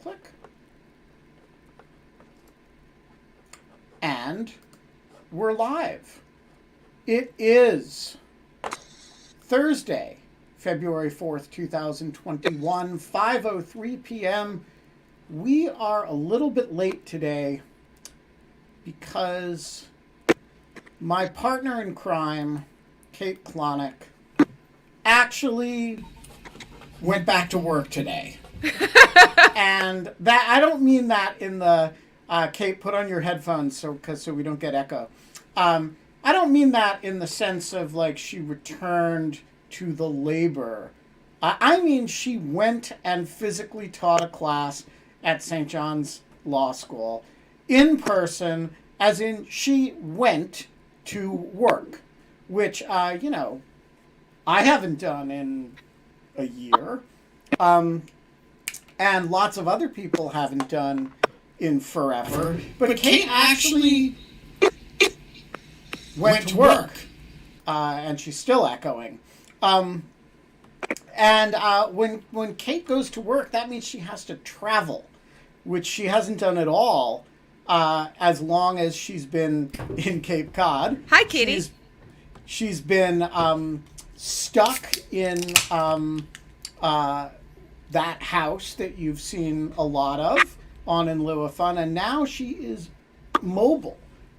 Click. And we're live. It is Thursday, February 4th, 2021, 5:03 p.m. We are a little bit late today because my partner in crime, Kate Klonick, actually went back to work today. And that, I don't mean that in the, Kate, put on your headphones so we don't get echo. I don't mean that in the sense of like she returned to the labor. I mean she went and physically taught a class at St. John's Law School in person, as in she went to work, which, I haven't done in a year. And lots of other people haven't done in forever. But Kate actually went to work. And she's still echoing. When Kate goes to work, that means she has to travel, which she hasn't done at all as long as she's been in Cape Cod. Hi, Katie. She's been stuck in that house that you've seen a lot of on In Lieu of Fun, and now she is mobile.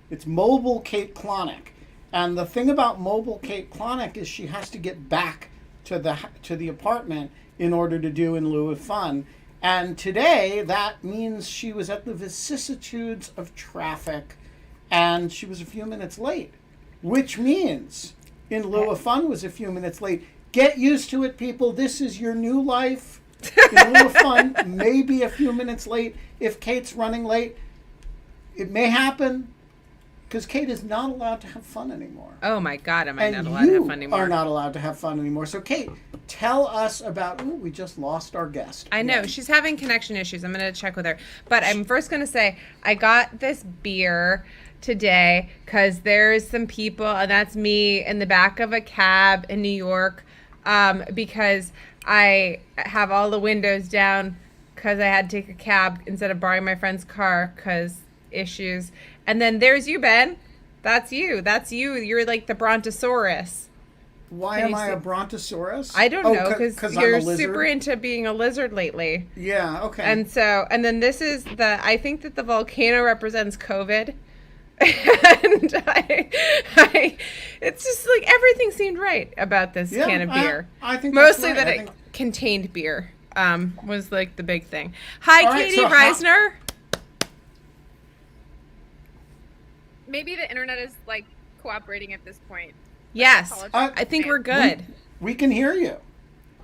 It's mobile Kate Klonick. And the thing about mobile Kate Klonick is she has to get back to the apartment in order to do In Lieu of Fun. And today, that means she was at the vicissitudes of traffic, and she was a few minutes late, which means In Lieu of Fun was a few minutes late. Get used to it, people. This is your new life. In Lieu of Fun, maybe a few minutes late. If Kate's running late, it may happen, because Kate is not allowed to have fun anymore. Oh my God, am I not allowed to have fun anymore? You are not allowed to have fun anymore. So Kate, tell us about, we just lost our guest. I know, she's having connection issues. I'm going to check with her. But I'm first going to say, I got this beer today because there's some people, and that's me, in the back of a cab in New York, because I have all the windows down because I had to take a cab instead of borrowing my friend's car because issues. And then there's you, Ben. That's you. You're like the Brontosaurus. Why am I a Brontosaurus? I don't know, because you're super into being a lizard lately. Yeah, okay. And then this is I think that the volcano represents COVID. And it's just like everything seemed right about this can of beer. I think mostly that's right. that it contained beer was like the big thing. Hi, all Katie right, Reisner. Maybe the internet is like cooperating at this point. Yes, I think we're good. We can hear you.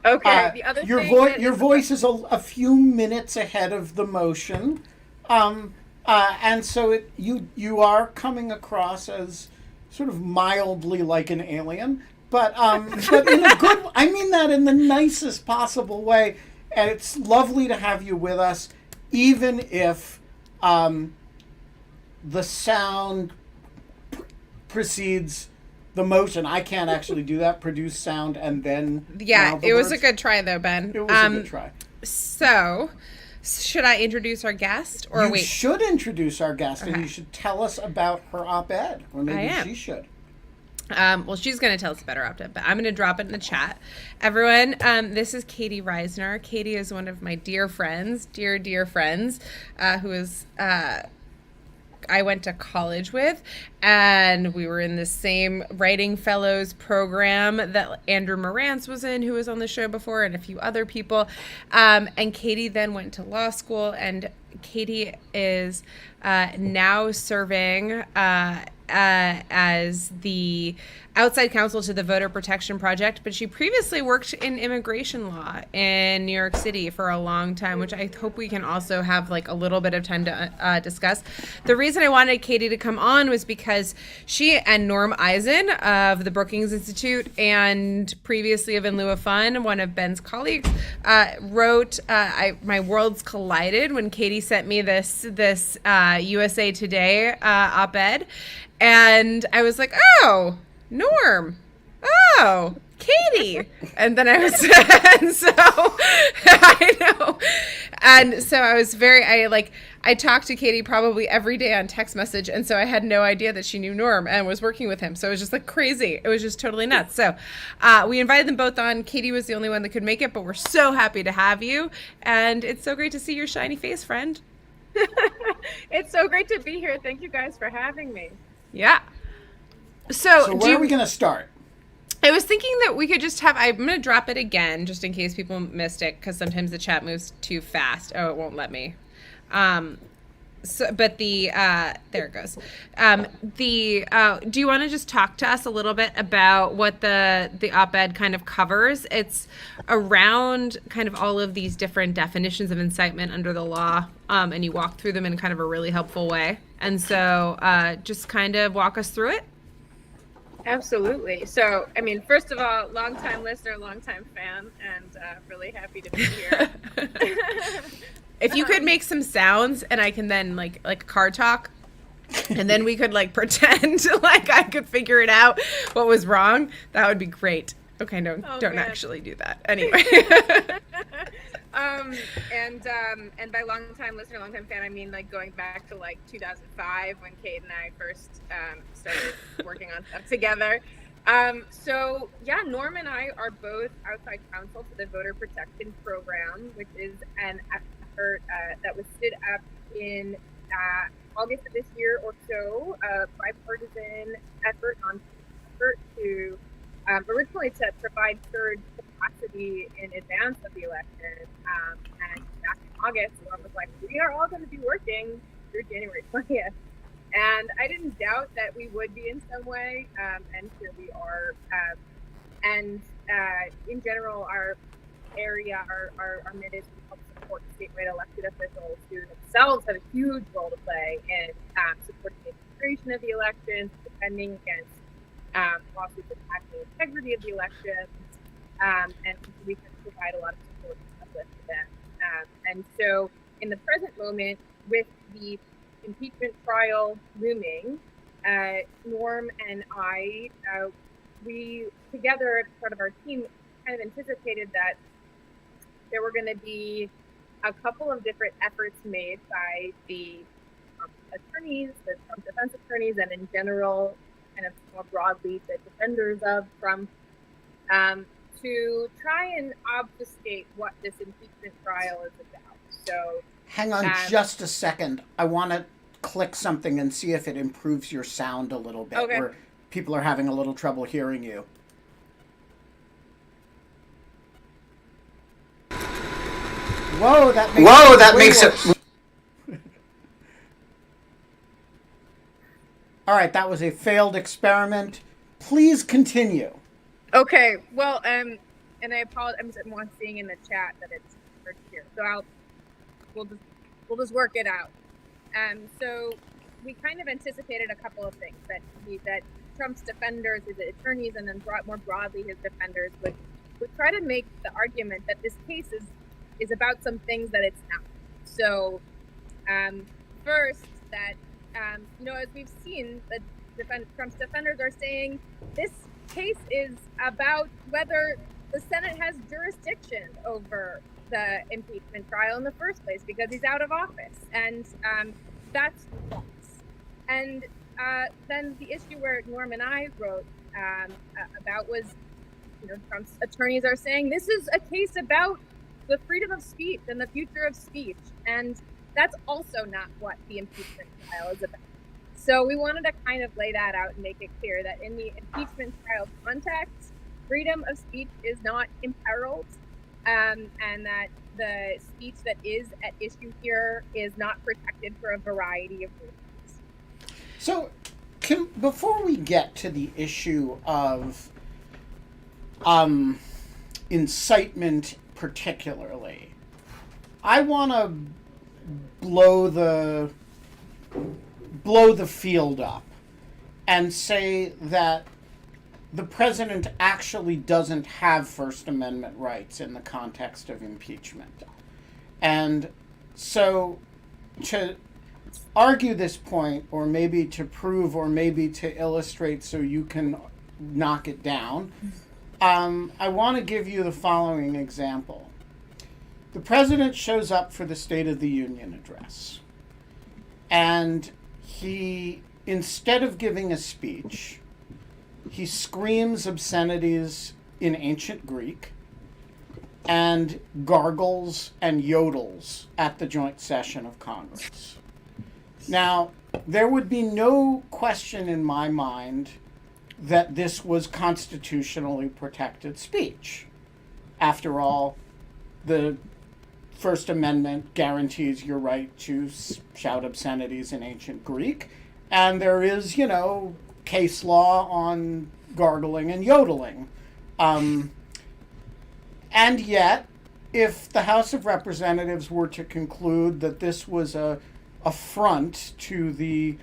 Okay. The other your voice is a few minutes ahead of the motion. And so you are coming across as sort of mildly like an alien, but in a good, I mean that in the nicest possible way. And it's lovely to have you with us, even if the sound precedes the motion. I can't actually do that, produce sound and then it was a good try though, Ben. It was a good try. So should I introduce our guest, or you should introduce our guest, Okay. and you should tell us about her op-ed, or maybe she should. Well, she's going to tell us about her op-ed, but I'm going to drop it in the chat. Everyone, this is Katie Reisner. Katie is one of my dear friends, dear friends, who is I went to college with, and we were in the same writing fellows program that Andrew Morantz was in, who was on the show before, and a few other people. And Katie then went to law school, and Katie is now serving as the outside counsel to the Voter Protection Project, but she previously worked in immigration law in New York City for a long time, which I hope we can also have like a little bit of time to discuss. The reason I wanted Katie to come on was because she and Norm Eisen of the Brookings Institute, and previously of In Lieu of Fun, one of Ben's colleagues, wrote My Worlds Collided when Katie sent me this USA Today op-ed, and I was like, oh, Norm. Oh, Katie. And then I was, and so I know. And so I was I talked to Katie probably every day on text message. And so I had no idea that she knew Norm and was working with him. So it was just like crazy. It was just totally nuts. So we invited them both on. Katie was the only one that could make it, but we're so happy to have you. And it's so great to see your shiny face, friend. It's so great to be here. Thank you guys for having me. Yeah. So where are we going to start? I was thinking that we could just have, I'm going to drop it again just in case people missed it because sometimes the chat moves too fast. Oh, it won't let me. There it goes. Do you want to just talk to us a little bit about what the op-ed kind of covers? It's around kind of all of these different definitions of incitement under the law, and you walk through them in kind of a really helpful way. And so just kind of walk us through it. Absolutely. So, I mean, first of all, longtime listener, longtime fan, and really happy to be here. If you could make some sounds and I can then like car talk and then we could like pretend like I could figure it out what was wrong, that would be great. Okay, no, don't actually do that. Anyway. And by long time listener, long time fan, I mean like going back to like 2005 when Kate and I first started working on stuff together. So yeah, Norm and I are both outside counsel for the Voter Protection Program, which is an effort that was stood up in August of this year or so, a bipartisan effort to originally to provide surge capacity in advance of the election. And back in August, Norm was like, we are all going to be working through January 20th. And I didn't doubt that we would be in some way, and here we are. In general, our area, our minutes help support statewide elected officials who themselves have a huge role to play in supporting the administration of the elections, defending against lawsuits attacking the integrity of the elections, and we can provide a lot of support and uplift to them. And so, in the present moment, with the impeachment trial looming, Norm and I, we together as part of our team kind of anticipated that there were going to be a couple of different efforts made by the attorneys, the Trump defense attorneys, and in general, kind of more broadly, the defenders of Trump, to try and obfuscate what this impeachment trial is about. So, hang on just a second. I want to click something and see if it improves your sound a little bit. Okay. Where people are having a little trouble hearing you. Whoa, that makes it. All right, that was a failed experiment. Please continue. Okay, well, and I apologize. I'm seeing in the chat that it's hard to hear, so we'll just work it out. So we kind of anticipated a couple of things that Trump's defenders, his attorneys, and then more broadly his defenders would try to make the argument that this case is about some things that it's not. So first, that as we've seen, Trump's defenders are saying this case is about whether the Senate has jurisdiction over the impeachment trial in the first place because he's out of office, and that's false. And then the issue where Norm and I wrote about was, Trump's attorneys are saying this is a case about the freedom of speech and the future of speech, and that's also not what the impeachment trial is about. So we wanted to kind of lay that out and make it clear that in the impeachment trial context, freedom of speech is not imperiled, and that the speech that is at issue here is not protected for a variety of reasons. So, before we get to the issue of incitement particularly, I want to blow the field up and say that the president actually doesn't have First Amendment rights in the context of impeachment. And so to argue this point, or maybe to prove, or maybe to illustrate so you can knock it down, I want to give you the following example. The president shows up for the State of the Union address, and he, instead of giving a speech, he screams obscenities in ancient Greek and gargles and yodels at the joint session of Congress. Now, there would be no question in my mind that this was constitutionally protected speech. After all, the First Amendment guarantees your right to shout obscenities in ancient Greek, and there is, case law on gargling and yodeling. And yet, if the House of Representatives were to conclude that this was a affront to the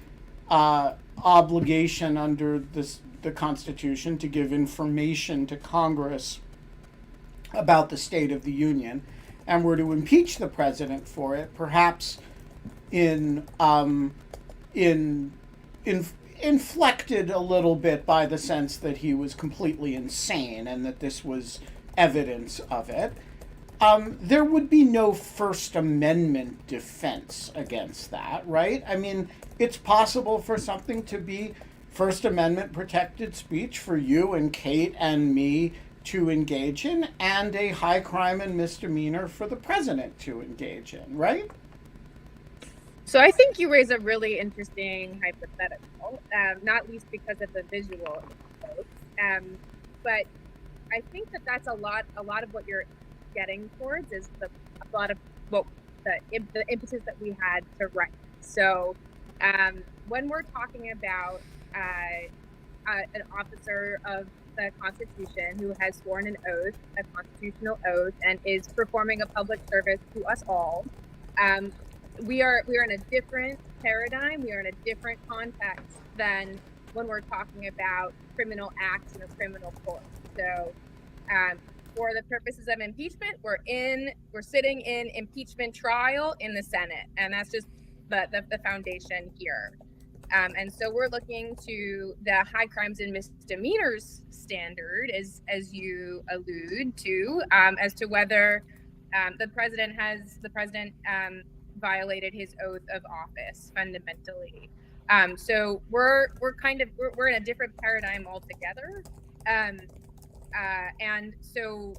obligation under the Constitution to give information to Congress about the State of the Union, and were to impeach the president for it, perhaps inflected a little bit by the sense that he was completely insane and that this was evidence of it, there would be no First Amendment defense against that, right? I mean, it's possible for something to be First Amendment protected speech for you and Kate and me to engage in, and a high crime and misdemeanor for the president to engage in, right? So I think you raise a really interesting hypothetical, not least because of the visual, but I think that's a lot of what you're getting towards is a lot of the impetus that we had to write. So when we're talking about an officer of the Constitution who has sworn an oath, a constitutional oath, and is performing a public service to us all, we are in a different paradigm. We are in a different context than when we're talking about criminal acts in a criminal court. So for the purposes of impeachment, we're sitting in impeachment trial in the Senate, and that's just the foundation here. And so we're looking to the high crimes and misdemeanors standard, as you allude to, as to whether the president violated his oath of office fundamentally. So we're in a different paradigm altogether. And so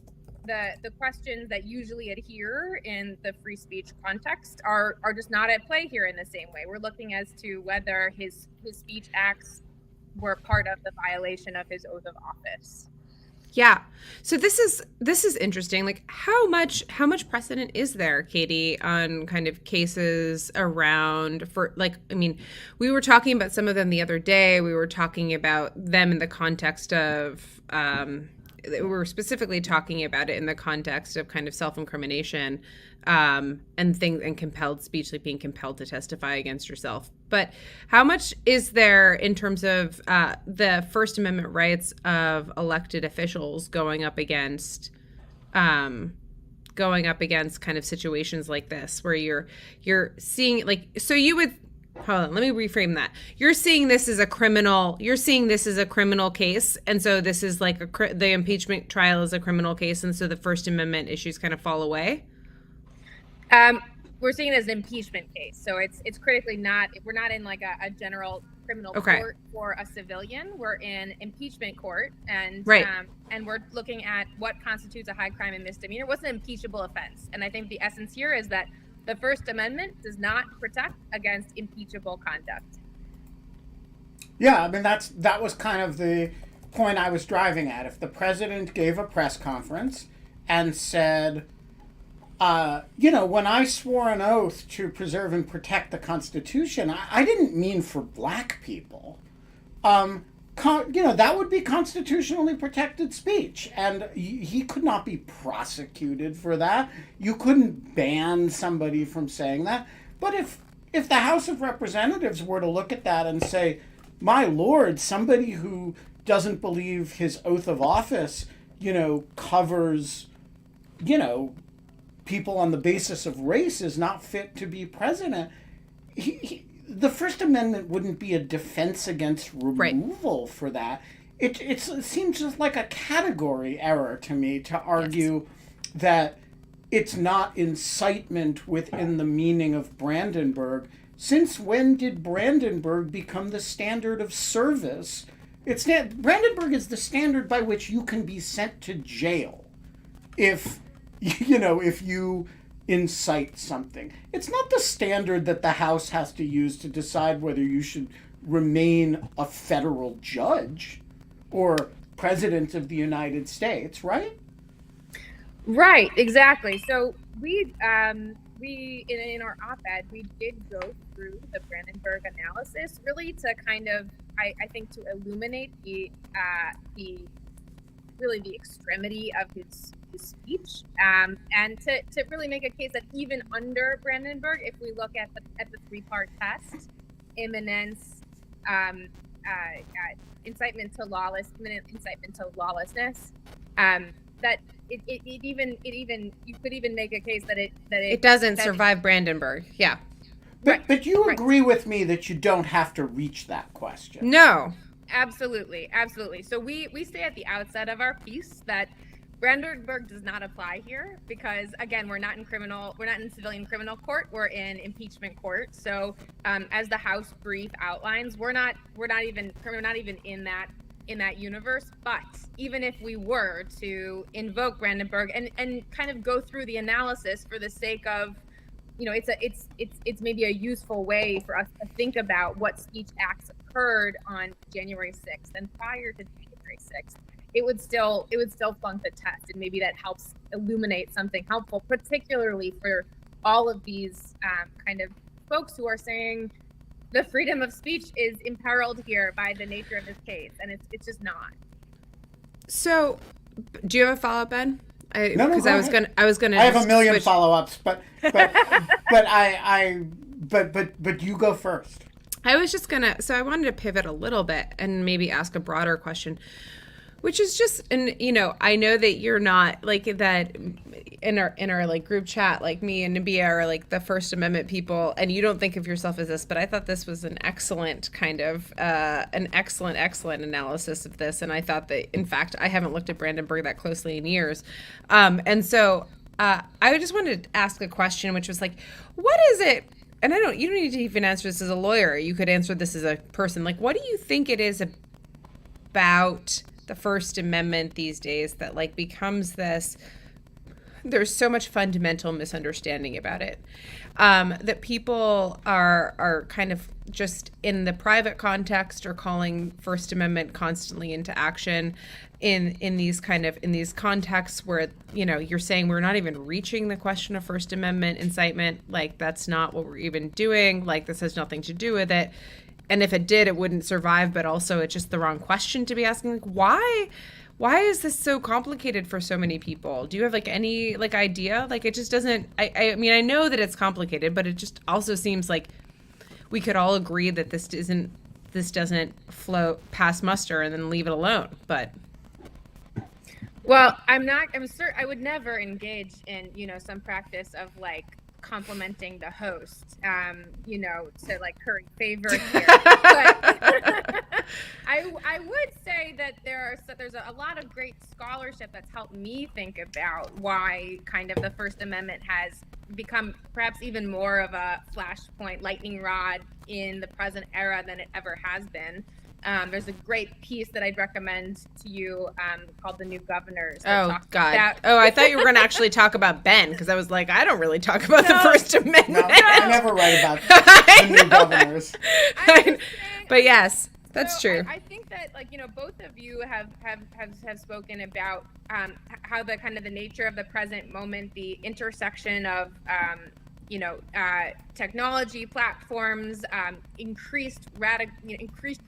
the questions that usually adhere in the free speech context are just not at play here in the same way. We're looking as to whether his speech acts were part of the violation of his oath of office. Yeah. So this is interesting. Like how much precedent is there, Katie, on kind of cases around we were talking about some of them the other day. We were talking about them in the context of we were specifically talking about it in the context of kind of self-incrimination and compelled speech, like being compelled to testify against yourself. But how much is there in terms of the First Amendment rights of elected officials going up against kind of situations like this, where you're seeing, like, so you would, hold on, let me reframe that. You're seeing this as a criminal case, and so this is like the impeachment trial is a criminal case, and so the First Amendment issues kind of fall away? We're seeing it as an impeachment case, so it's critically not. We're not in like a general criminal court for a civilian. We're in impeachment court, and right. And we're looking at what constitutes a high crime and misdemeanor. What's an impeachable offense? And I think the essence here is that the First Amendment does not protect against impeachable conduct. Yeah, I mean that was kind of the point I was driving at. If the president gave a press conference and said, when I swore an oath to preserve and protect the Constitution, I didn't mean for black people. That would be constitutionally protected speech, and he could not be prosecuted for that. You couldn't ban somebody from saying that. But if the House of Representatives were to look at that and say, my Lord, somebody who doesn't believe his oath of office, covers, people on the basis of race is not fit to be president, the First Amendment wouldn't be a defense against removal for that. it seems just like a category error to me to argue that it's not incitement within the meaning of Brandenburg. Since when did Brandenburg become the standard of service? Brandenburg is the standard by which you can be sent to jail if you incite something. It's not the standard that the House has to use to decide whether you should remain a federal judge or president of the United States, right? Right, exactly. So we in our op-ed, we did go through the Brandenburg analysis, really to kind of, I think, to illuminate the extremity of his speech, and to really make a case that even under Brandenburg, if we look at the three-part test, imminence, incitement to lawlessness, that it even you could even make a case that it doesn't survive Brandenburg. Yeah. But you agree with me that you don't have to reach that question. No. Absolutely. So we say at the outset of our piece that Brandenburg does not apply here because, again, we're not in civilian criminal court, we're in impeachment court. So as the House brief outlines, we're not even in that universe. But even if we were to invoke Brandenburg and kind of go through the analysis for the sake of, it's maybe a useful way for us to think about what speech acts occurred on January 6th and prior to January 6th. It would still flunk the test, and maybe that helps illuminate something helpful, particularly for all of these kind of folks who are saying the freedom of speech is imperiled here by the nature of this case, and it's just not. So, do you have a follow-up, Ben? No, I was gonna. I have a million follow-ups, but you go first. I was just gonna. So I wanted to pivot a little bit and maybe ask a broader question, which is just, and I know that you're not like that in our like group chat, like me and Nabia are like the First Amendment people, and you don't think of yourself as this, but I thought this was an excellent kind of an excellent analysis of this, and I thought that in fact I haven't looked at Brandenburg that closely in years, and so I just wanted to ask a question, which was like, what is it? And you don't need to even answer this as a lawyer. You could answer this as a person. Like, what do you think it is about the First Amendment these days that like becomes this? There's so much fundamental misunderstanding about it, that people are kind of just in the private context or calling First Amendment constantly into action in these contexts where, you're saying we're not even reaching the question of First Amendment incitement. Like, that's not what we're even doing. Like, this has nothing to do with it. And if it did, it wouldn't survive, but also it's just the wrong question to be asking. Like, why is this so complicated for so many people? Do you have like any like idea? Like, it just doesn't, I mean, I know that it's complicated, but it just also seems like we could all agree that this doesn't flow past muster and then leave it alone. But well, I would never engage in, some practice of like complimenting the host, to like curry favor here. But I would say that there's a lot of great scholarship that's helped me think about why kind of the First Amendment has become perhaps even more of a flashpoint lightning rod in the present era than it ever has been. There's a great piece that I'd recommend to you called "The New Governors." Oh, God. I thought you were going to actually talk about Ben, because I was like, I don't really talk about the First Amendment. No, I never write about the New Governors. But yes, that's true. I think that, both of you have spoken about how the kind of the nature of the present moment, the intersection of technology platforms, increased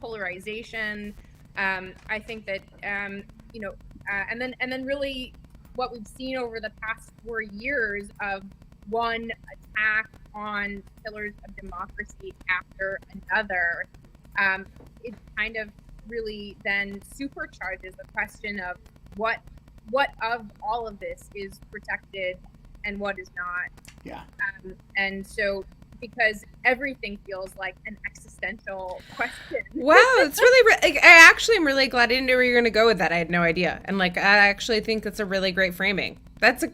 polarization. I think that and then really what we've seen over the past 4 years of one attack on pillars of democracy after another, it kind of really then supercharges the question of what of all of this is protected and what is not. Yeah. And so because everything feels like an existential question. Wow, it's really. I actually am really glad I didn't know where you're going to go with that. I had no idea, and like I actually think that's a really great framing. That's a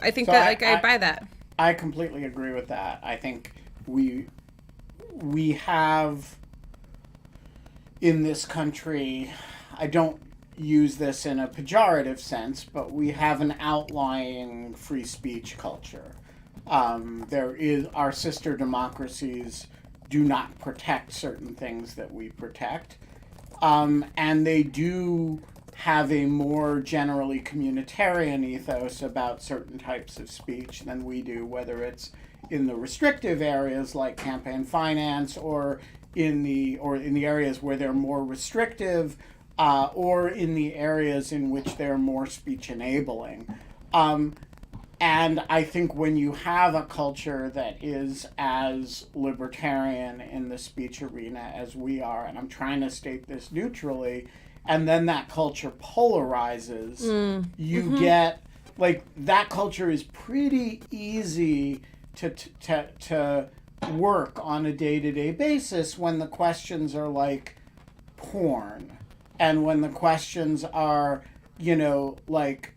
I think So that I buy that. I completely agree with that. I think we have in this country, I don't use this in a pejorative sense, but we have an outlying free speech culture. There is our sister democracies do not protect certain things that we protect, and they do have a more generally communitarian ethos about certain types of speech than we do, whether it's in the restrictive areas like campaign finance, or in the areas where they're more restrictive, or in the areas in which they're more speech enabling. And I think when you have a culture that is as libertarian in the speech arena as we are, and I'm trying to state this neutrally, and then that culture polarizes, you get, like, that culture is pretty easy to work on a day-to-day basis when the questions are like porn, and when the questions are, like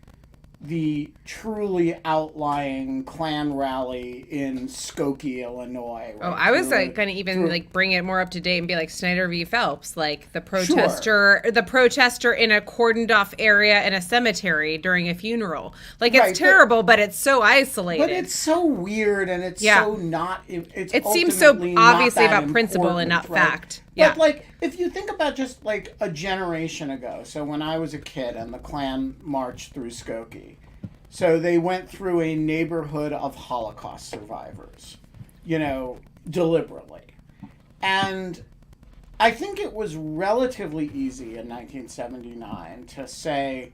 the truly outlying Klan rally in Skokie, Illinois. Right? Oh, I was going to even bring it more up to date and be like Snyder v. Phelps, like the protester in a cordoned off area in a cemetery during a funeral. Like, it's terrible, but it's so isolated. But it's so weird, and it's so not. It seems so obviously about principle and not fact. But, like, if you think about just, like, a generation ago, so when I was a kid and the Klan marched through Skokie, so they went through a neighborhood of Holocaust survivors, deliberately. And I think it was relatively easy in 1979 to say,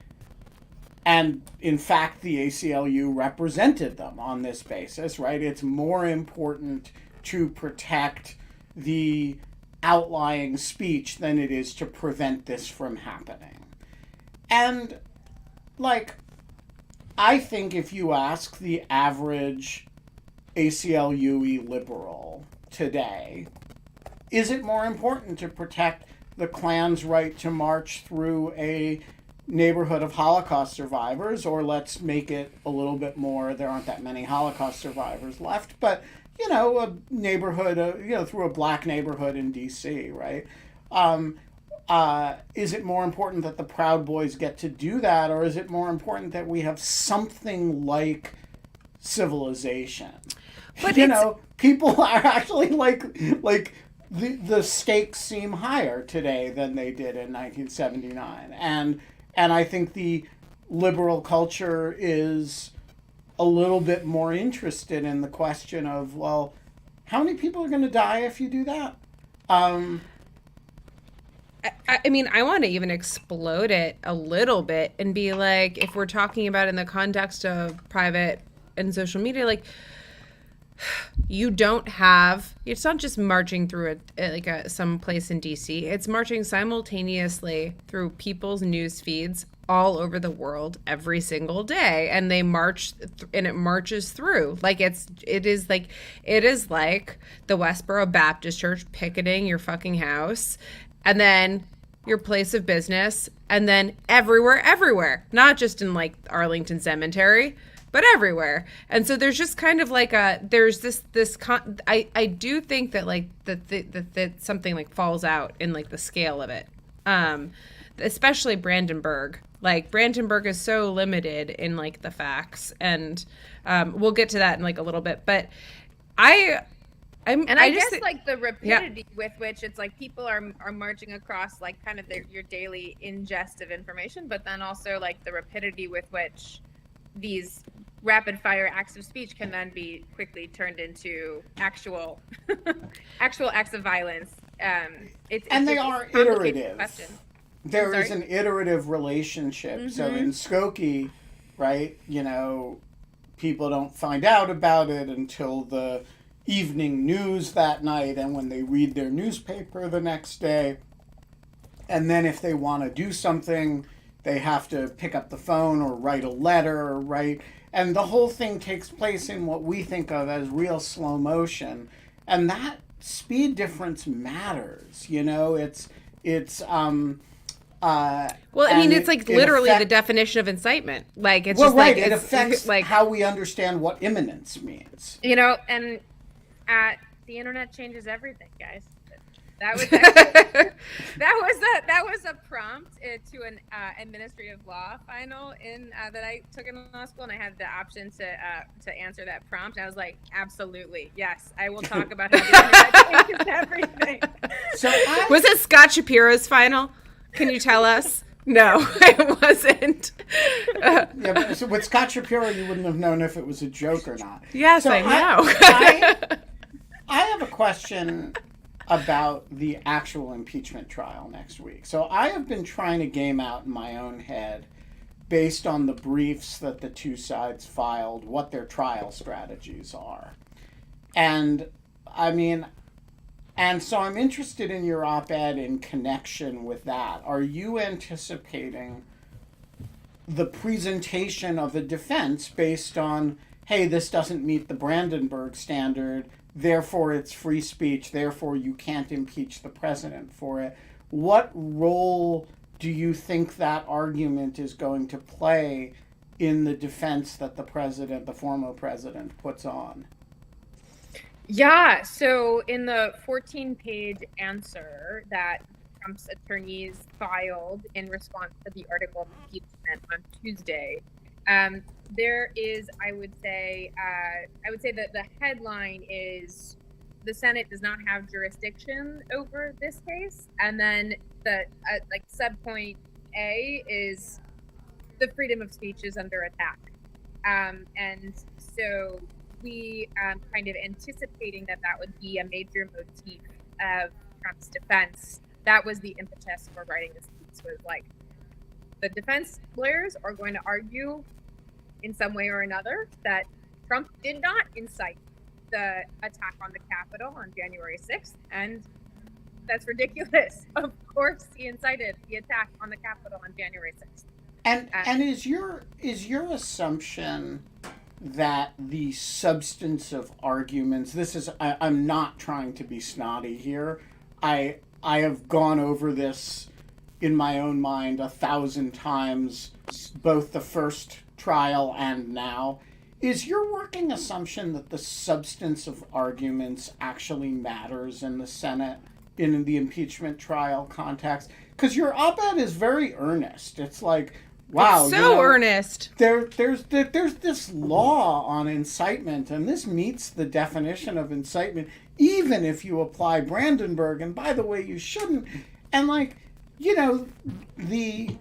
and in fact the ACLU represented them on this basis, right? It's more important to protect the outlying speech than it is to prevent this from happening. And, like, I think if you ask the average ACLU liberal today, is it more important to protect the Klan's right to march through a neighborhood of Holocaust survivors, or let's make it a little bit more, there aren't that many Holocaust survivors left, but a neighborhood, through a black neighborhood in D.C., right? Is it more important that the Proud Boys get to do that, or is it more important that we have something like civilization? But people are actually like the stakes seem higher today than they did in 1979, and I think the liberal culture is a little bit more interested in the question of, well, how many people are going to die if you do that? I mean, I want to even explode it a little bit and be like, if we're talking about in the context of private and social media, like, you don't have, it's not just marching through some place in DC. It's marching simultaneously through people's news feeds all over the world every single day, and they march and it marches through like it is like the Westboro Baptist Church picketing your fucking house, and then your place of business, and then everywhere, not just in like Arlington Cemetery, but everywhere. And so there's just kind of like I do think that like that something like falls out in like the scale of it, especially Brandenburg. Like, Brandenburg is so limited in like the facts, and we'll get to that in like a little bit. But I guess like the rapidity with which it's like people are marching across like kind of your daily ingest of information, but then also like the rapidity with which these rapid fire acts of speech can then be quickly turned into actual acts of violence. They are iterative. There is an iterative relationship. Mm-hmm. So in Skokie, right, people don't find out about it until the evening news that night, and when they read their newspaper the next day. And then if they want to do something, they have to pick up the phone or write a letter, right? And the whole thing takes place in what we think of as real slow motion. and that speed difference matters. Well, I mean, it's like literally the affect, definition of incitement. Like, it's well, just right. like, It it's affects like, how we understand what imminence means. And the internet changes everything, guys. That was actually, that was a prompt to an administrative law final that I took in law school, and I had the option to answer that prompt. And I was like, absolutely, yes, I will talk about how the internet changes everything. So was it Scott Shapiro's final? Can you tell us? No, it wasn't. Yeah, but so with Scott Shapiro, you wouldn't have known if it was a joke or not. Yes, so I know. I have a question about the actual impeachment trial next week. So I have been trying to game out in my own head, based on the briefs that the two sides filed, what their trial strategies are. And so I'm interested in your op-ed in connection with that. Are you anticipating the presentation of a defense based on, hey, this doesn't meet the Brandenburg standard, therefore it's free speech, therefore you can't impeach the president for it? What role do you think that argument is going to play in the defense that the former president, puts on? Yeah, so in the 14-page answer that Trump's attorneys filed in response to the article of impeachment on Tuesday, there is, I would say that the headline is the Senate does not have jurisdiction over this case, and then the subpoint A is the freedom of speech is under attack, and so we kind of anticipating that would be a major motif of Trump's defense. That was the impetus for writing this piece, was like the defense lawyers are going to argue in some way or another that Trump did not incite the attack on the Capitol on January 6th, and that's ridiculous. Of course he incited the attack on the Capitol on January 6th. And is your assumption that the substance of arguments, I'm not trying to be snotty here, I have gone over this in my own mind 1,000 times, both the first trial and now. Is your working assumption that the substance of arguments actually matters in the Senate, in the impeachment trial context? Because your op-ed is very earnest. It's like, wow, it's so earnest. There's this law on incitement, and this meets the definition of incitement, even if you apply Brandenburg. And by the way, you shouldn't. And the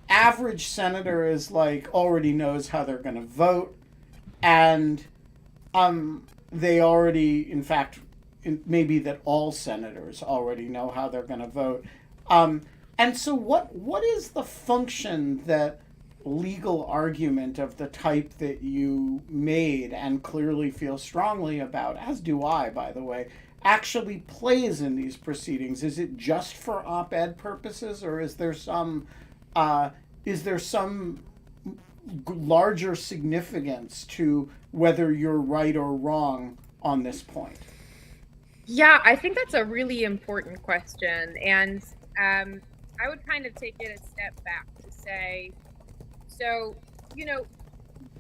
average senator is already knows how they're going to vote, and they already, in fact, maybe that all senators already know how they're going to vote. And so what is the function that legal argument of the type that you made and clearly feel strongly about, as do I, by the way, actually plays in these proceedings? Is it just for op-ed purposes, or is there some larger significance to whether you're right or wrong on this point? Yeah, I think that's a really important question, and I would kind of take it a step back to say, so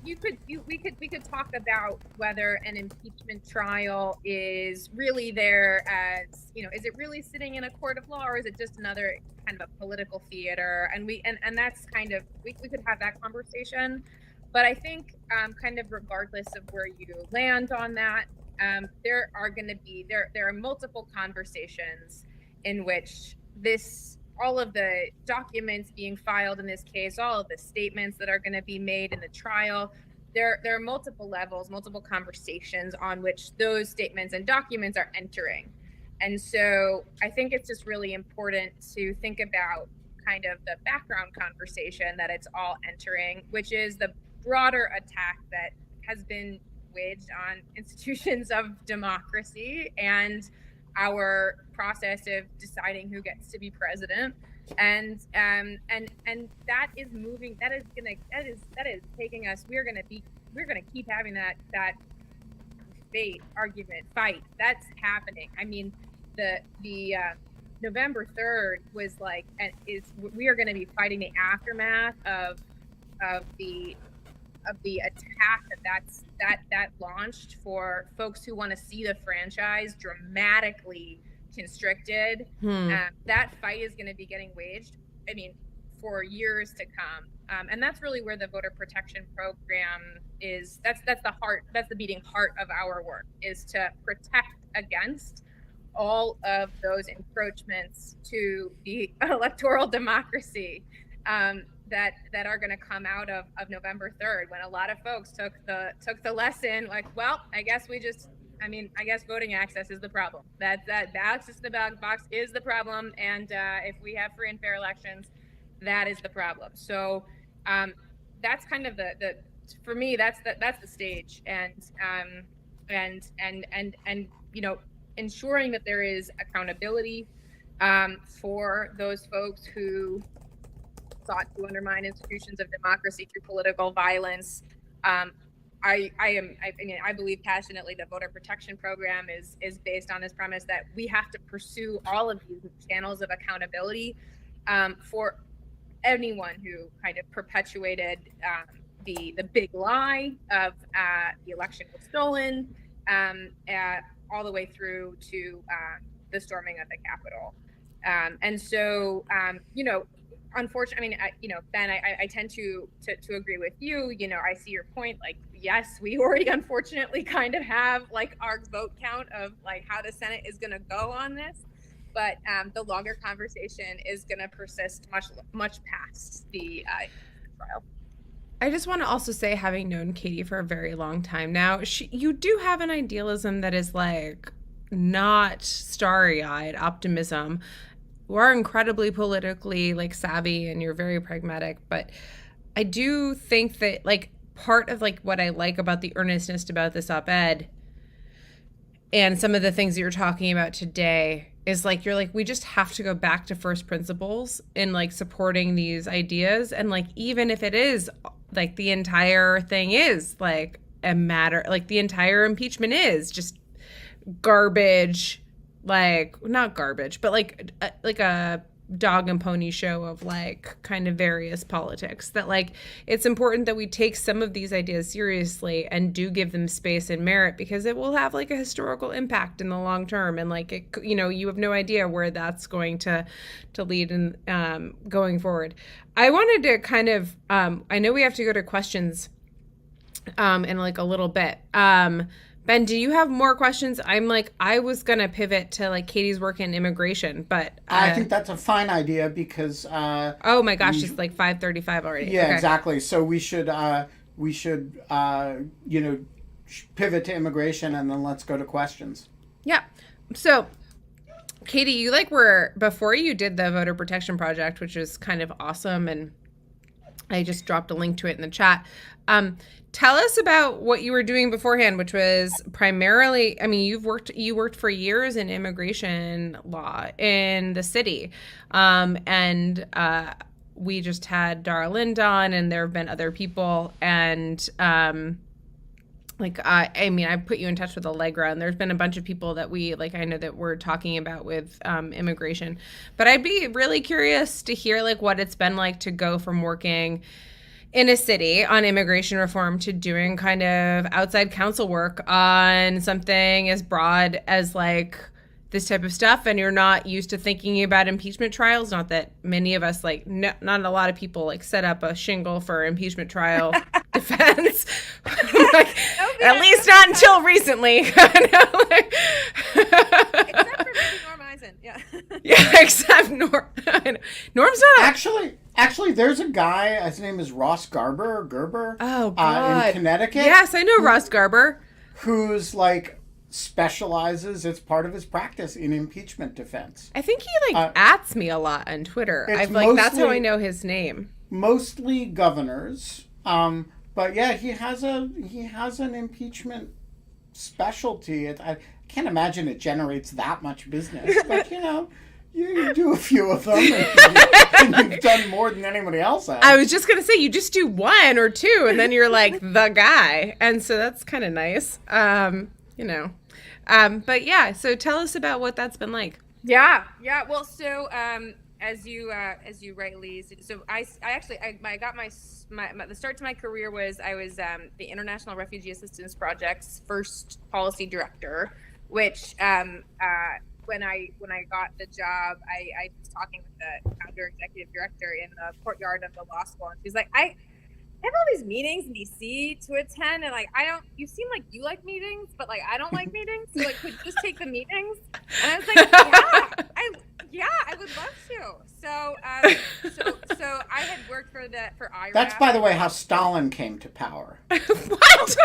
we could talk about whether an impeachment trial is really there as, is it really sitting in a court of law, or is it just another kind of a political theater? And that's kind of, we could have that conversation. But I think kind of regardless of where you land on that, there are multiple conversations in which all of the documents being filed in this case, all of the statements that are going to be made in the trial, there are multiple levels, multiple conversations on which those statements and documents are entering. And so I think it's just really important to think about kind of the background conversation that it's all entering, which is the broader attack that has been waged on institutions of democracy and our process of deciding who gets to be president, and that is moving. That is taking us. We're gonna keep having that debate, argument, fight. That's happening. I mean, the November 3rd was like, and we are going to be fighting the aftermath of the attack that launched for folks who want to see the franchise dramatically constricted. That fight is going to be getting waged, I mean, for years to come. And that's really where the voter protection program is. That's the heart, that's the beating heart of our work, is to protect against all of those encroachments to the electoral democracy that are going to come out of November 3rd, when a lot of folks took the lesson, like, well, I guess voting access is the problem. That ballots is the ballot box is the problem, and if we have free and fair elections, that is the problem. So that's kind of the for me, that's the stage, and you know, ensuring that there is accountability for those folks who sought to undermine institutions of democracy through political violence. I believe passionately the voter protection program is based on this premise that we have to pursue all of these channels of accountability for anyone who kind of perpetuated the big lie of the election was stolen, all the way through to the storming of the Capitol. And so, you know, unfortunately, I mean, Ben, I tend to agree with you. You know, I see your point. Like, yes, we already unfortunately kind of have like our vote count of like how the Senate is going to go on this, but the longer conversation is going to persist much past the trial. I just want to also say, having known Katie for a very long time now, you do have an idealism that is like not starry-eyed optimism. You are incredibly politically like savvy, and you're very pragmatic, but I do think that like part of like what I like about the earnestness about this op-ed and some of the things that you're talking about today is like, you're like, we just have to go back to first principles in like supporting these ideas. And like, even if it is like the entire thing is like a matter, like the entire impeachment is just garbage, like not garbage, but like a dog and pony show of like kind of various politics, that like it's important that we take some of these ideas seriously and do give them space and merit, because it will have like a historical impact in the long term. And like, it, you know, you have no idea where that's going to lead in going forward. I wanted to kind of I know we have to go to questions in like a little bit. Ben, do you have more questions? I was going to pivot to like Katie's work in immigration, but I think that's a fine idea because oh my gosh, it's like 5:35 already. Yeah, okay. Exactly. So we should you know, pivot to immigration, and then let's go to questions. Yeah. So Katie, you like were, before you did the voter protection project, which is kind of awesome, and I just dropped a link to it in the chat. Tell us about what you were doing beforehand, which was primarily, I mean, you worked for years in immigration law in the city. And we just had Dara Lind on, and there have been other people. And I put you in touch with Allegra, and there's been a bunch of people that I know that we're talking about with immigration. But I'd be really curious to hear like what it's been like to go from working in a city on immigration reform to doing kind of outside counsel work on something as broad as like this type of stuff, and you're not used to thinking about impeachment trials. Not that many of us, like, not a lot of people like set up a shingle for impeachment trial defense. Like, at least not until recently. Except for maybe Norm Eisen, yeah. Yeah, except Norm. Norm's not Actually, there's a guy. His name is Ross Gerber. Oh God, in Connecticut. Yes, I know Ross Garber. Who's like specializes. It's part of his practice in impeachment defense. I think he like ats me a lot on Twitter. That's how I know his name. Mostly governors, but yeah, he has an impeachment specialty. I can't imagine it generates that much business, but you know. You do a few of them, and you've done more than anybody else has. I was just going to say, you just do one or two, and then you're like the guy. And so that's kind of nice. But yeah, so tell us about what that's been like. Yeah. Well, so as you rightly, so I got my the start to my career was I was the International Refugee Assistance Project's first policy director, which when I got the job, I was talking with the founder executive director in the courtyard of the law school, and she's like, I have all these meetings in DC to attend, and like you seem like you like meetings, but like I don't like meetings, so like could you just take the meetings? And I was like, I would love to. So I had worked for IRAP. That's, by the way, how Stalin came to power. What?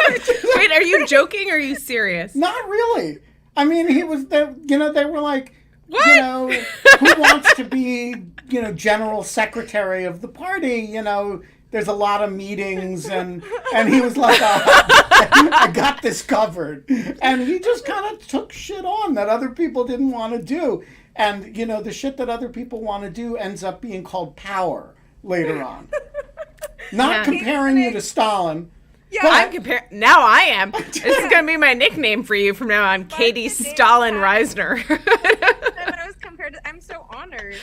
Wait, are you joking or are you serious? Not really. I mean, he was the, they were like, what? Who wants to be, general secretary of the party, there's a lot of meetings, and he was like, I got this covered. And he just kind of took shit on that other people didn't want to do. And, the shit that other people want to do ends up being called power later on. Not comparing you to Stalin. Yeah, I'm comparing. Now I am. This is going to be my nickname for you from now on, Katie Stalin Reisner. I was compared to, I'm so honored.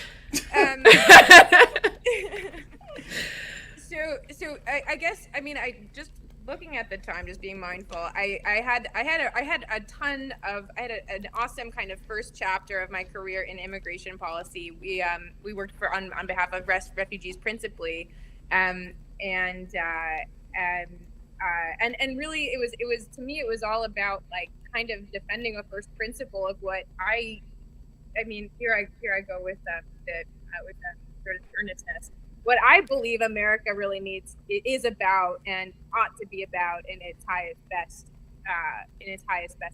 So I guess, I mean, I just looking at the time, just being mindful. I had an awesome kind of first chapter of my career in immigration policy. We worked on behalf of refugees principally, and really it was to me, it was all about like kind of defending a first principle of what I mean, here I go with sort of earnestness. What I believe America really is about and ought to be about in its highest best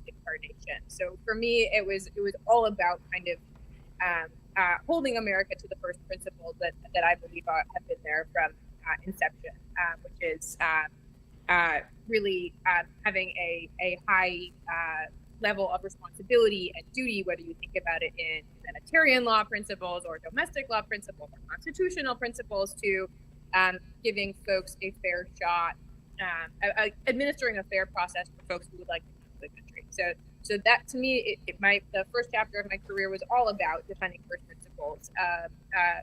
incarnation. So for me, it was all about kind of holding America to the first principles that I believe have been there from inception, which is really having a high level of responsibility and duty, whether you think about it in humanitarian law principles or domestic law principles or constitutional principles, to giving folks a fair shot, administering a fair process for folks who would like to come to the country. So that to me, the first chapter of my career was all about defending first principles,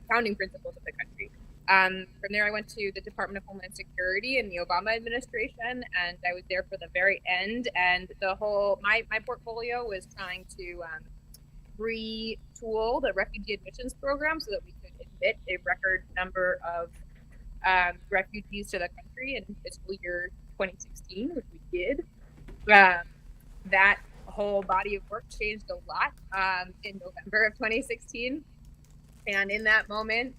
founding principles of the country. From there, I went to the Department of Homeland Security in the Obama administration, and I was there for the very end. And my portfolio was trying to retool the refugee admissions program so that we could admit a record number of refugees to the country in fiscal year 2016, which we did. That whole body of work changed a lot in November of 2016, and in that moment,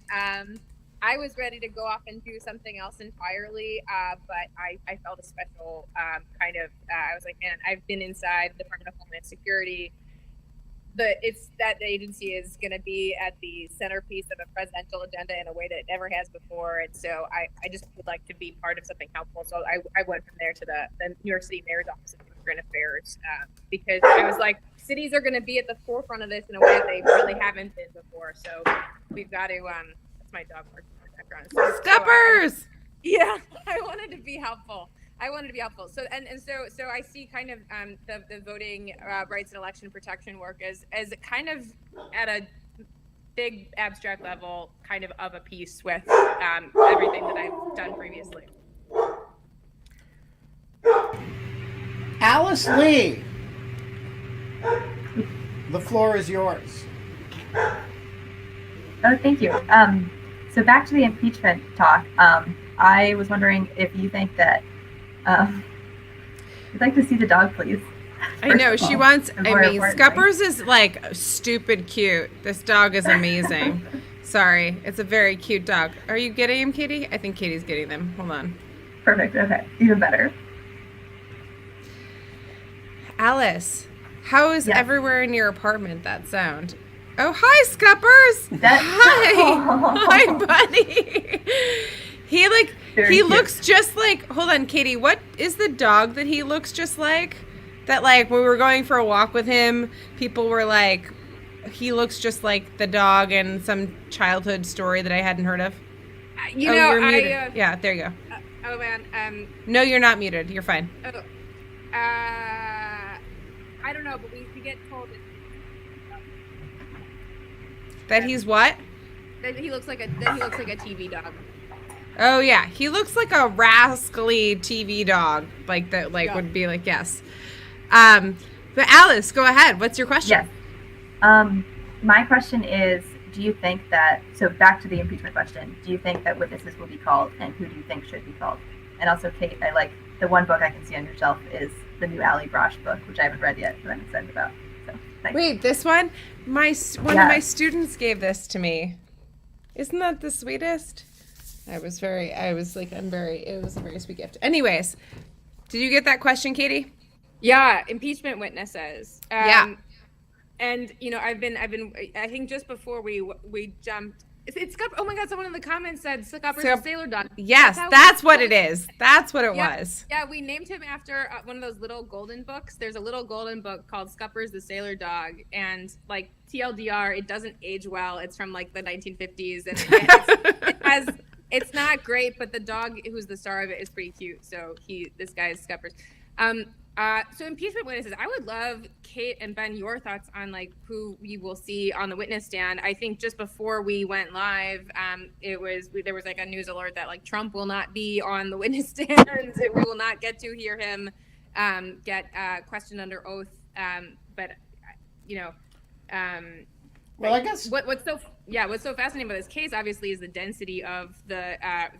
I was ready to go off and do something else entirely, but I felt a special I was like, man, I've been inside the Department of Homeland Security. That agency is going to be at the centerpiece of a presidential agenda in a way that it never has before, and so I just would like to be part of something helpful. So I went from there to the New York City Mayor's Office of Immigrant Affairs, because I was like, cities are going to be at the forefront of this in a way that they really haven't been before. So we've got to. That's my dog barking in the background. Scuppers! Yeah, I wanted to be helpful. So so I see kind of the voting rights and election protection work as kind of at a big abstract level, kind of a piece with everything that I've done previously. Alice Lee, the floor is yours. Oh, thank you. So back to the impeachment talk. I was wondering if you think that I'd like to see the dog, please. I know she wants. Scuppers is like stupid cute. This dog is amazing. Sorry, it's a very cute dog. Are you getting him, Katie? I think Katie's getting them. Hold on. Perfect. Okay, even better. Alice, how is everywhere in your apartment that sound? Oh, hi, Scuppers. Hi, buddy. He looks just like, hold on, Katie, what is the dog that he looks just like? That like when we were going for a walk with him, people were like, he looks just like the dog in some childhood story that I hadn't heard of. You're muted. Yeah, there you go. Oh man. No, you're not muted. You're fine. don't know, but we get told That he's what? that he looks like a TV dog. Oh yeah, he looks like a rascally TV dog, like that, like Yeah. would be like yes. But Alice, go ahead. What's your question? Yes. My question is, do you think that, so back to the impeachment question, do you think that witnesses will be called, and who do you think should be called? And also, Kate, I like the one book I can see on your shelf is the new Ali Brosh book, which I haven't read yet, but I'm excited about. So, thanks. Wait, this one? One of my students gave this to me. Isn't that the sweetest? It was a very sweet gift. Anyways, did you get that question, Katie? Yeah, impeachment witnesses. Yeah. And I think just before we jumped, it's oh my God! Someone in the comments said Scupper's a sailor dog. Yes, that's what it is. That's what it was. Yeah, we named him after one of those little golden books. There's a little golden book called Scupper's the Sailor Dog, and like TLDR, it doesn't age well. It's from like the 1950s, and it's not great, but the dog who's the star of it is pretty cute. So this guy is Scuppers. So impeachment witnesses, I would love, Kate and Ben, your thoughts on like who we will see on the witness stand. I think just before we went live, there was like a news alert that like Trump will not be on the witness stand. We will not get to hear him get questioned under oath. Well, I guess what's so fascinating about this case, obviously, is the density of the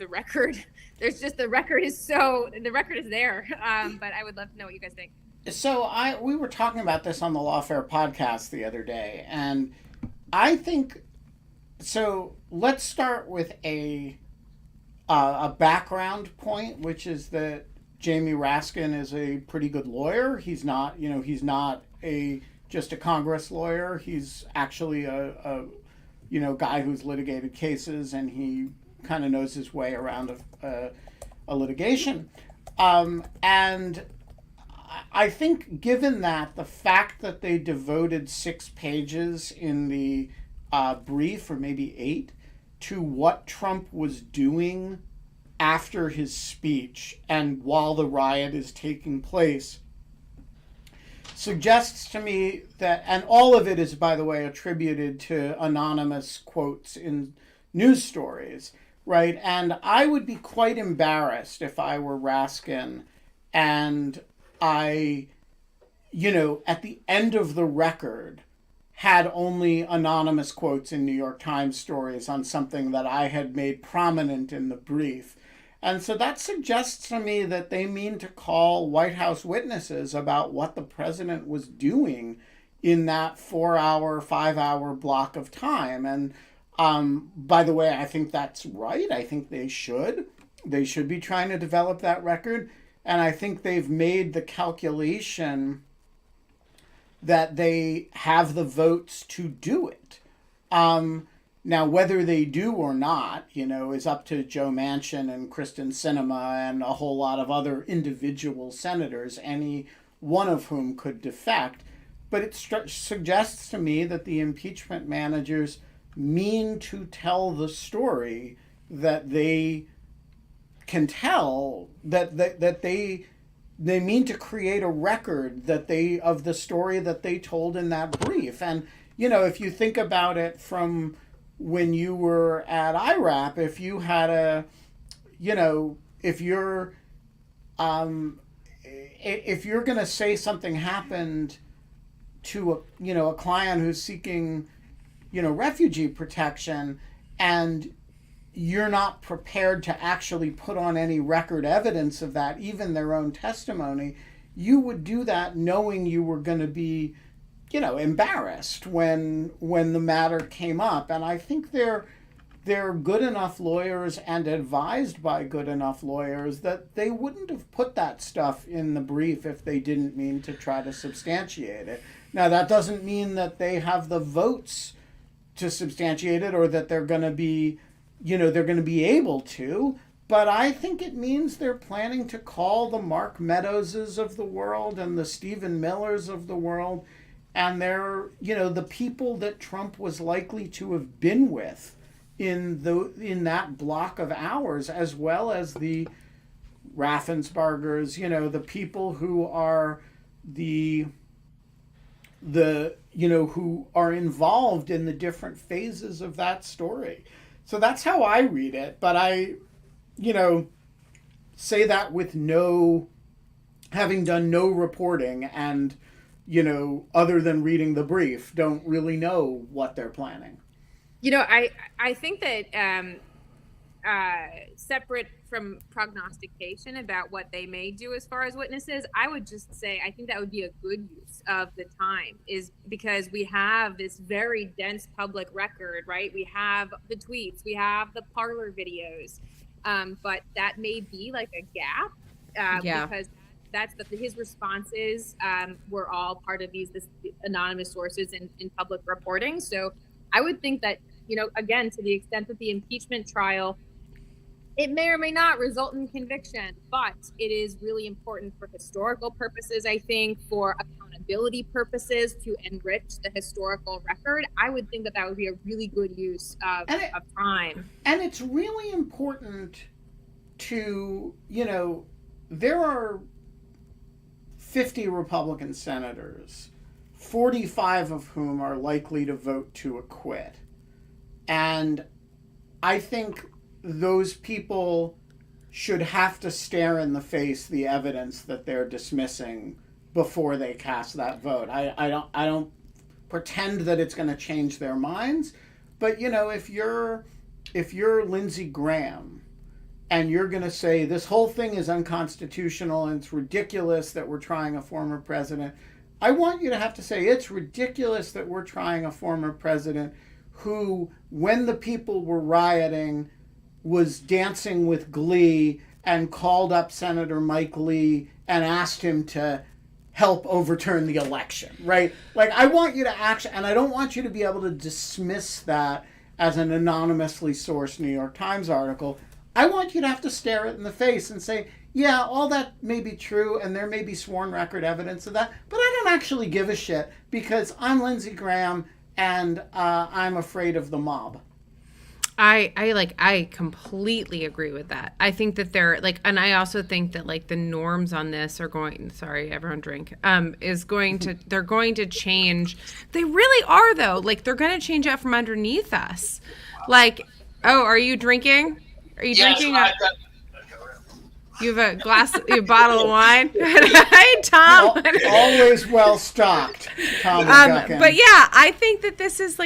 record. There's just the record is there. But I would love to know what you guys think. so. We were talking about this on the Lawfare podcast the other day, and I think so. Let's start with a background point, which is that Jamie Raskin is a pretty good lawyer. He's not just a Congress lawyer. He's actually a guy who's litigated cases, and he kind of knows his way around a litigation. And I think, given that, the fact that they devoted 6 pages in the brief, or maybe 8, to what Trump was doing after his speech and while the riot is taking place, suggests to me that, and all of it is, by the way, attributed to anonymous quotes in news stories, right? And I would be quite embarrassed if I were Raskin and I, at the end of the record, had only anonymous quotes in New York Times stories on something that I had made prominent in the brief. And so that suggests to me that they mean to call White House witnesses about what the president was doing in that 4-hour, 5-hour block of time. And by the way, I think that's right. I think they should. They should be trying to develop that record. And I think they've made the calculation that they have the votes to do it. Now, whether they do or not, is up to Joe Manchin and Kristen Sinema and a whole lot of other individual senators, any one of whom could defect. But it suggests to me that the impeachment managers mean to tell the story that they can tell, that they mean to create a record of the story that they told in that brief. And, if you think about it from when you were at IRAP, if you had if you're going to say something happened to a client who's seeking, refugee protection, and you're not prepared to actually put on any record evidence of that, even their own testimony, you would do that knowing you were going to be embarrassed when the matter came up. And I think they're good enough lawyers and advised by good enough lawyers that they wouldn't have put that stuff in the brief if they didn't mean to try to substantiate it. Now, that doesn't mean that they have the votes to substantiate it or that they're going to be, able to. But I think it means they're planning to call the Mark Meadowses of the world and the Stephen Millers of the world, and they're, the people that Trump was likely to have been with in that block of hours, as well as the Raffenspergers, the people who are the who are involved in the different phases of that story. So that's how I read it. But I, say that with having done no reporting and, other than reading the brief, don't really know what they're planning. I think that separate from prognostication about what they may do as far as witnesses, I would just say I think that would be a good use of the time, is because we have this very dense public record, right? We have the tweets, we have the parlor videos, but that may be like a gap because his responses were all part of these anonymous sources in public reporting. So I would think that, again, to the extent that the impeachment trial, it may or may not result in conviction, but it is really important for historical purposes, I think, for accountability purposes, to enrich the historical record. I would think that would be a really good use of time. And it's really important to, there are 50 Republican senators, 45 of whom are likely to vote to acquit. And I think those people should have to stare in the face the evidence that they're dismissing before they cast that vote. I don't pretend that it's going to change their minds, but if you're Lindsey Graham and you're going to say this whole thing is unconstitutional and it's ridiculous that we're trying a former president, I want you to have to say it's ridiculous that we're trying a former president who, when the people were rioting, was dancing with glee and called up Senator Mike Lee and asked him to help overturn the election, right? Like, I want you to actually, and I don't want you to be able to dismiss that as an anonymously sourced New York Times article. I want you to have to stare it in the face and say, yeah, all that may be true and there may be sworn record evidence of that, but I don't actually give a shit because I'm Lindsey Graham and I'm afraid of the mob. I completely agree with that. I think that and I also think that the norms on this are going, sorry, everyone drink, they're going to change. They really are though. They're going to change out from underneath us. Are you drinking? Are you drinking? You have a bottle of wine? Hey, Tom. Always well stocked, Tom. But yeah, I think that this is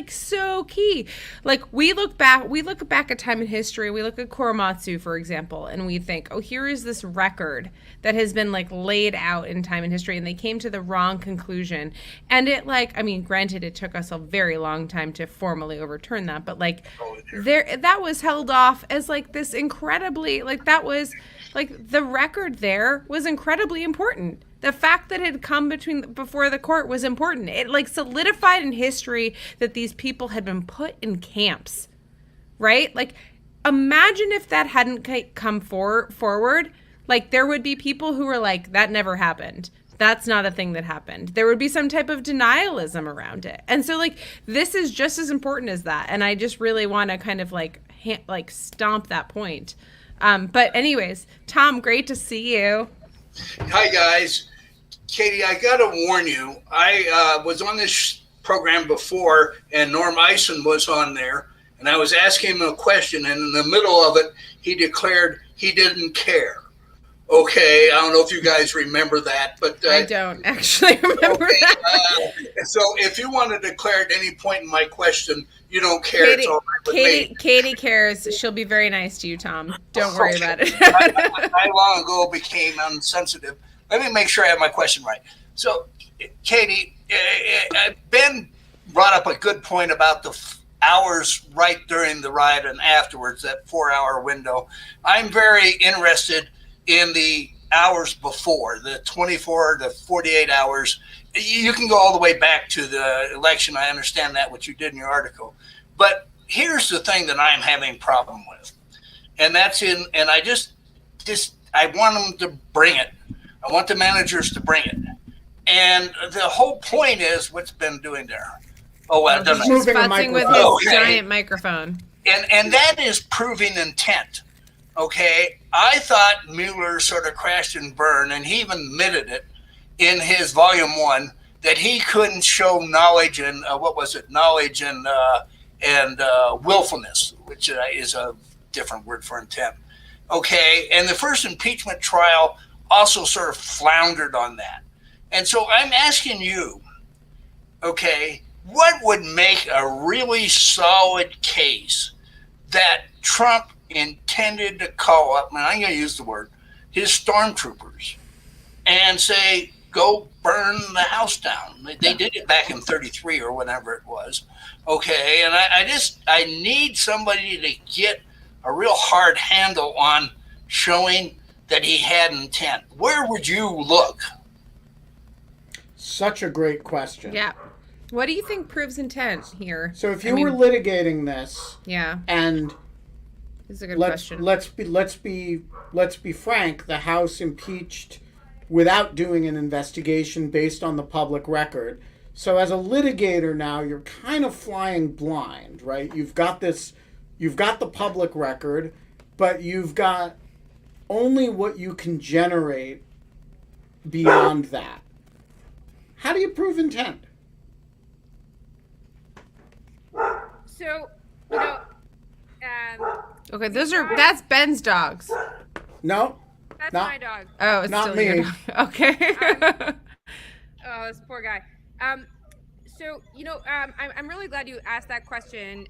so key. We look back at time in history. We look at Korematsu, for example, and we think, oh, here is this record that has been laid out in time in history, and they came to the wrong conclusion. And it granted, it took us a very long time to formally overturn that, but that was held off as this incredibly that was the record there was incredibly important. The fact that it had come before the court was important. It solidified in history that these people had been put in camps, right? Imagine if that hadn't come forward. There would be people who were that never happened. That's not a thing that happened. There would be some type of denialism around it. And so this is just as important as that. And I just really want to kind of stomp that point. But anyways, Tom, great to see you. Hi, guys. Katie, I got to warn you, I was on this program before, and Norm Eisen was on there, and I was asking him a question, and in the middle of it, he declared he didn't care. Okay, I don't know if you guys remember that, but I don't actually remember that. So if you want to declare at any point in my question you don't care, it's all right with me. Katie cares. She'll be very nice to you, Tom. Don't worry about it. I long ago became unsensitive. Let me make sure I have my question right. So, Katie, Ben brought up a good point about the hours right during the riot and afterwards, that 4-hour window. I'm very interested in the hours before, the 24 to 48 hours. You can go all the way back to the election. I understand that, what you did in your article. But here's the thing that I'm having a problem with. And that's and I I want them to bring it. I want the managers to bring it. And the whole point is what's Ben doing there. Oh, well, he's futzing with his giant microphone. And that is proving intent. Okay, I thought Mueller sort of crashed and burned, and he even admitted it in his volume 1, that he couldn't show knowledge and knowledge and willfulness, which is a different word for intent. Okay, and the first impeachment trial also sort of floundered on that. And so I'm asking you, okay, what would make a really solid case that Trump intended to call up, and I'm going to use the word, his stormtroopers and say, go burn the house down. They did it back in 33 or whenever it was. Okay, and I need somebody to get a real hard handle on showing that he had intent. Where would you look? Such a great question. Yeah. What do you think proves intent here? So if you were litigating this, yeah, and this is a good question. Let's be frank, the House impeached without doing an investigation based on the public record. So as a litigator now, you're kind of flying blind, right? You've got the public record, but you've got only what you can generate beyond that. How do you prove intent? So, okay, that's Ben's dogs. No, that's not my dog. Oh, it's not still me. your dog. Okay. Oh, this poor guy. So I'm really glad you asked that question,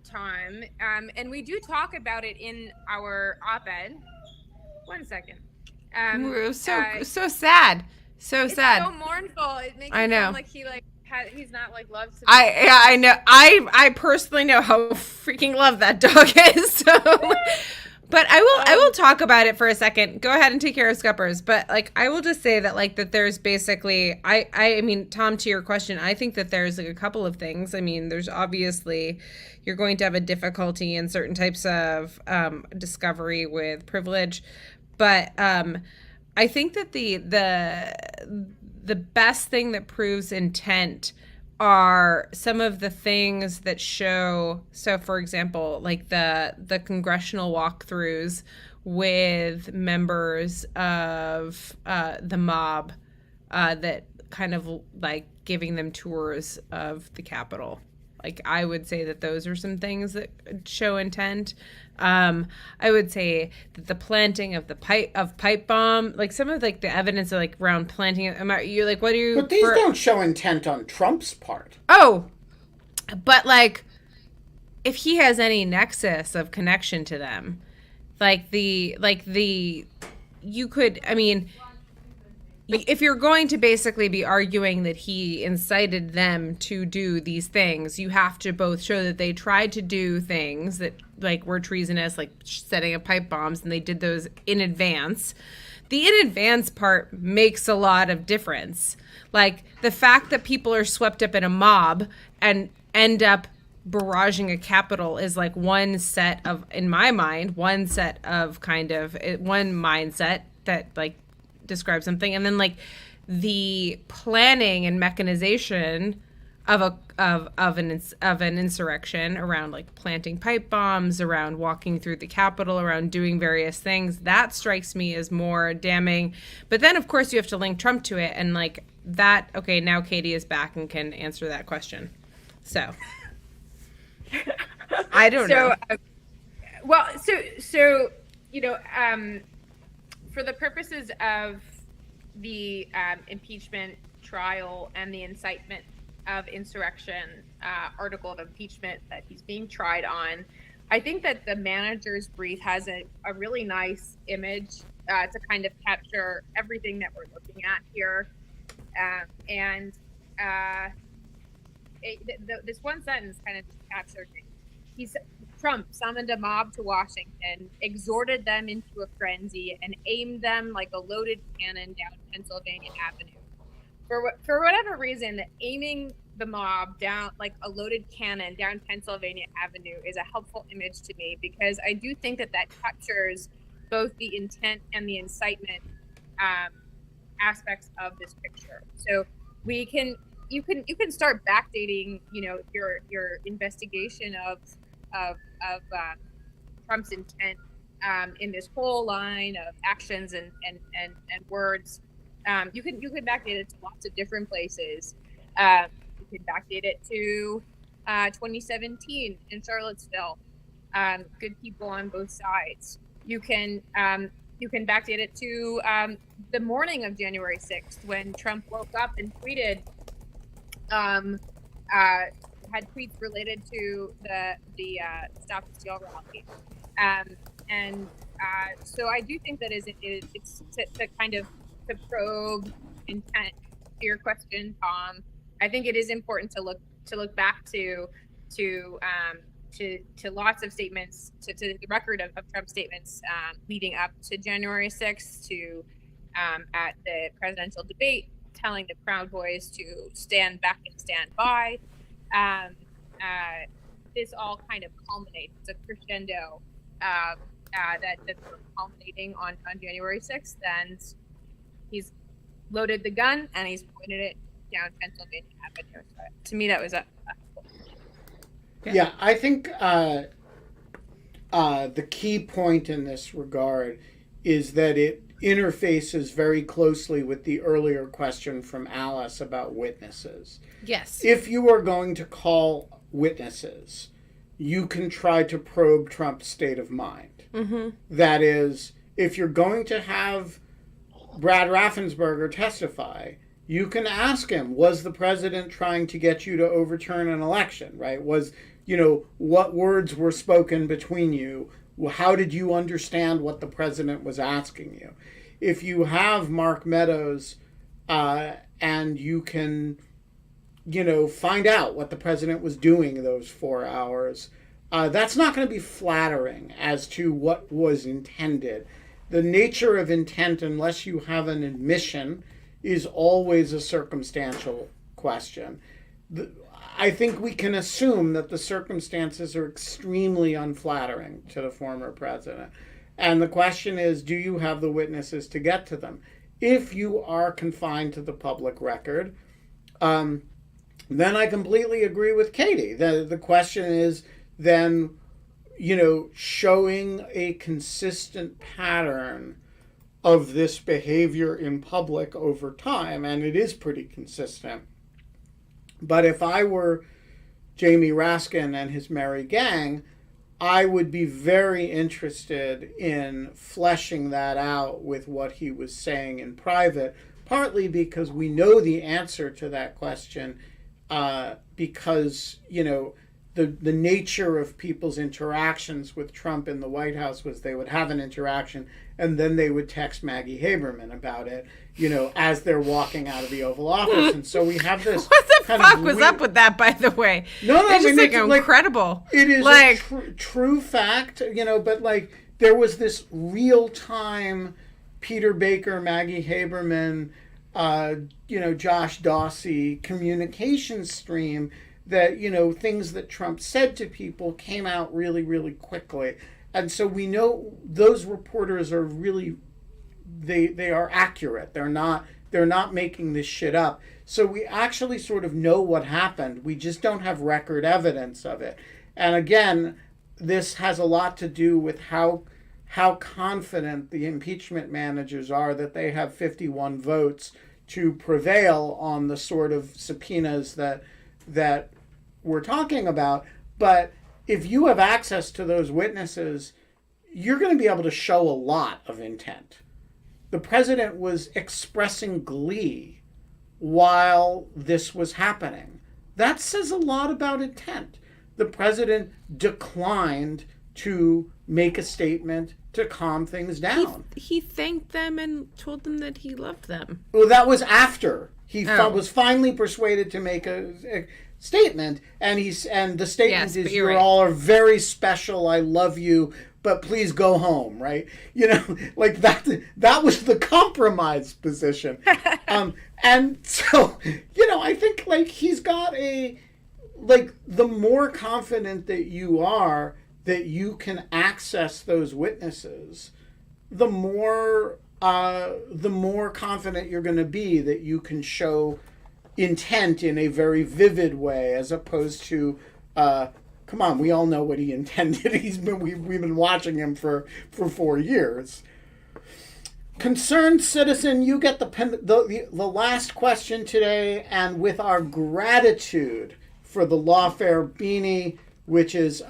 Tom. And we do talk about it in our op-ed. 1 second. So sad. So it's sad. so mournful. It makes I it know. sound like he's not like loves to be. I know. I personally know how freaking love that dog is. So, but I will talk about it for a second. Go ahead and take care of Scuppers. But like I will just say that that there's basically I mean, Tom, to your question, I think that there's like a couple of things. I mean, there's obviously you're going to have a difficulty in certain types of discovery with privilege, but I think that the best thing that proves intent are some of the things that show. So, for example, like the congressional walkthroughs with members of the mob that kind of like giving them tours of the Capitol. Like I would say that those are some things that show intent. I would say that the planting of the pipe bomb, like some of like the evidence of like around planting it. You like what do you? But these don't show intent on Trump's part. Oh, but like if he has any nexus of connection to them, you could. I mean, if you're going to basically be arguing that he incited them to do these things, you have to both show that they tried to do things that like were treasonous, like setting up pipe bombs, and they did those in advance. The in advance part makes a lot of difference. Like the fact that people are swept up in a mob and end up barraging a Capitol is like one set of, in my mind, one mindset that like describe something, and then like the planning and mechanization of an insurrection around like planting pipe bombs, around walking through the Capitol, around doing various things, that strikes me as more damning. But then of course you have to link Trump to it, and like that. Okay, now Katie is back and can answer that question. So I don't know. Well, for the purposes of the impeachment trial and the incitement of insurrection article of impeachment that he's being tried on, I think that the manager's brief has a really nice image to kind of capture everything that we're looking at here. This one sentence kind of just captured it. Trump summoned a mob to Washington, exhorted them into a frenzy, and aimed them like a loaded cannon down Pennsylvania Avenue. For whatever reason, aiming the mob down like a loaded cannon down Pennsylvania Avenue is a helpful image to me, because I do think that captures both the intent and the incitement aspects of this picture. So you can start backdating, your investigation of Trump's intent in this whole line of actions and words You can backdate it to lots of different places. You can backdate it to 2017 in Charlottesville. Good people on both sides. You can backdate it to the morning of January 6th when Trump woke up and tweeted, had tweets related to the Stop the Steal rally. So I do think that it's to kind of to probe intent to your question, Tom. I think it is important to look back to lots of statements, to the record of Trump statements leading up to January 6th, to at the presidential debate, telling the Proud Boys to stand back and stand by. This all kind of culminates. It's a crescendo that's culminating on January 6th, and he's loaded the gun and he's pointed it down Pennsylvania Avenue. So to me, that was a Yeah, I think the key point in this regard is that it interfaces very closely with the earlier question from Alice about witnesses. Yes. If you are going to call witnesses, you can try to probe Trump's state of mind. Mm-hmm. That is, if you're going to have Brad Raffensperger testify, you can ask him, was the president trying to get you to overturn an election, right? What words were spoken between you? How did you understand what the president was asking you? If you have Mark Meadows and you can, find out what the president was doing those 4 hours, that's not going to be flattering as to what was intended. The nature of intent, unless you have an admission, is always a circumstantial question. I think we can assume that the circumstances are extremely unflattering to the former president. And the question is, do you have the witnesses to get to them? If you are confined to the public record, then I completely agree with Katie. The question is then, showing a consistent pattern of this behavior in public over time, and it is pretty consistent. But if I were Jamie Raskin and his merry gang, I would be very interested in fleshing that out with what he was saying in private, partly because we know the answer to that question because, the nature of people's interactions with Trump in the White House was they would have an interaction and then they would text Maggie Haberman about it, as they're walking out of the Oval Office. And so we have this. What the fuck was up with that, by the way? No, it's just incredible. It is a true fact, but there was this real time Peter Baker, Maggie Haberman, Josh Dawsey communication stream that, things that Trump said to people came out really, really quickly. And so we know those reporters are really, they are accurate. They're not making this shit up. So we actually sort of know what happened. We just don't have record evidence of it. And again, this has a lot to do with how confident the impeachment managers are that they have 51 votes to prevail on the sort of subpoenas that we're talking about. But if you have access to those witnesses, you're going to be able to show a lot of intent. The president was expressing glee while this was happening. That says a lot about intent. The president declined to make a statement to calm things down. He thanked them and told them that he loved them. Well, that was after he was finally persuaded to make a statement, and the statement is, "You all are very special. I love you, but please go home." Right? That was the compromise position. And so, I think he's got the more confident that you are that you can access those witnesses, the more confident you're going to be that you can show intent in a very vivid way, as opposed to, come on, we all know what he intended. We've been watching him for 4 years. Concerned citizen, you get the last question today, and with our gratitude for the Lawfare beanie, which is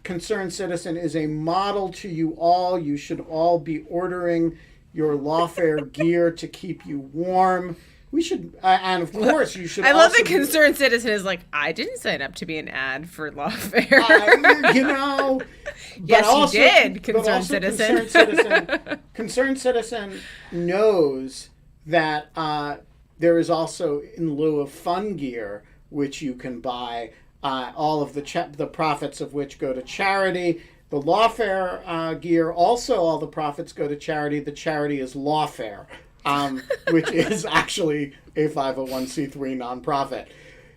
concerned citizen is a model to you all. You should all be ordering your Lawfare gear to keep you warm. We should, and of course, you should. I love also that concerned citizen is like, I didn't sign up to be an ad for Lawfare. you know. Yes, also, you did, concerned citizen. Concerned citizen knows that there is also in lieu of fun gear, which you can buy. All of the profits of which go to charity. The Lawfare gear, also all the profits go to charity. The charity is Lawfare, which is actually a 501c3 nonprofit.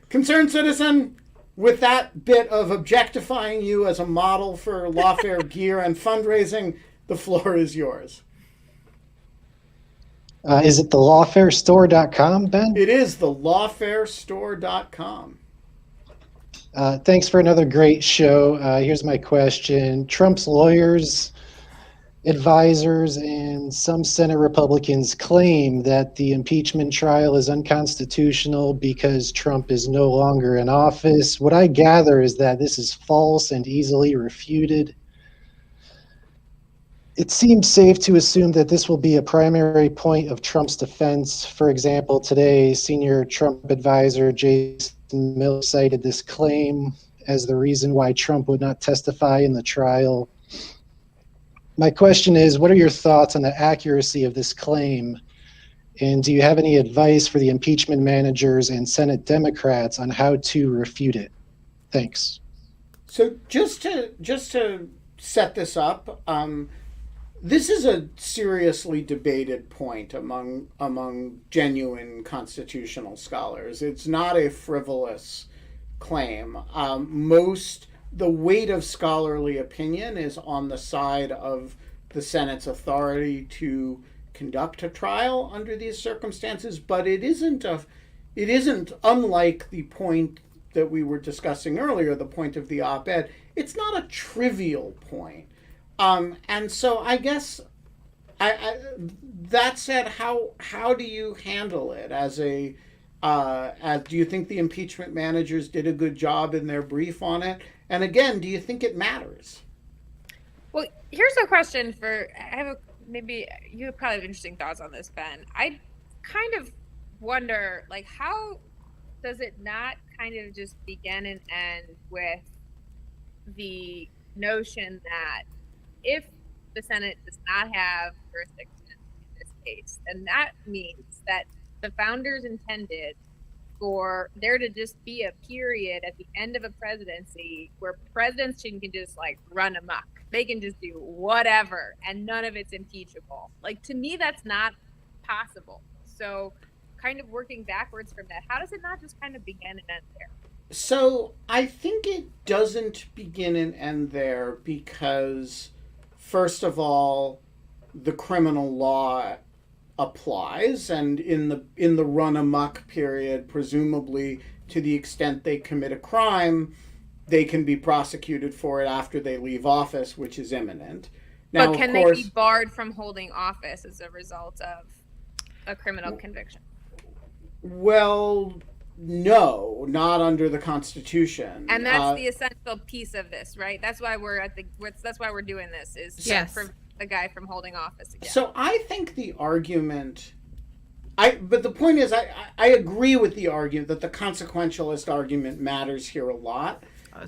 Concerned citizen, with that bit of objectifying you as a model for Lawfare gear and fundraising, the floor is yours. Is it the lawfarestore.com, Ben? It is the lawfarestore.com. Thanks for another great show. Here's my question. Trump's lawyers, advisors, and some Senate Republicans claim that the impeachment trial is unconstitutional because Trump is no longer in office. What I gather is that this is false and easily refuted. It seems safe to assume that this will be a primary point of Trump's defense. For example, today, senior Trump advisor Jason Miller cited this claim as the reason why Trump would not testify in the trial. My question is, what are your thoughts on the accuracy of this claim? And do you have any advice for the impeachment managers and Senate Democrats on how to refute it? Thanks. So just to set this up, this is a seriously debated point among genuine constitutional scholars. It's not a frivolous claim. The weight of scholarly opinion is on the side of the Senate's authority to conduct a trial under these circumstances, but it isn't unlike the point that we were discussing earlier, the point of the op-ed. It's not a trivial point. And so I guess that said, how do you handle it do you think the impeachment managers did a good job in their brief on it? And again, do you think it matters? Well, here's a question maybe you probably have interesting thoughts on this, Ben. I kind of wonder, like, how does it not kind of just begin and end with the notion that if the Senate does not have jurisdiction in this case, then that means that the founders intended for there to just be a period at the end of a presidency where presidents can just like run amok. They can just do whatever and none of it's impeachable. Like, to me, that's not possible. So kind of working backwards from that, how does it not just kind of begin and end there? So I think it doesn't begin and end there because, first of all, the criminal law applies, and in the run amok period, presumably to the extent they commit a crime, they can be prosecuted for it after they leave office, which is imminent. Now, but can they be barred from holding office as a result of a criminal conviction? Well, no, not under the Constitution. And that's the essential piece of this, right? That's why that's why we're doing this, is to prevent the guy from holding office again. So I think the argument, but the point is, I agree with the argument that the consequentialist argument matters here a lot.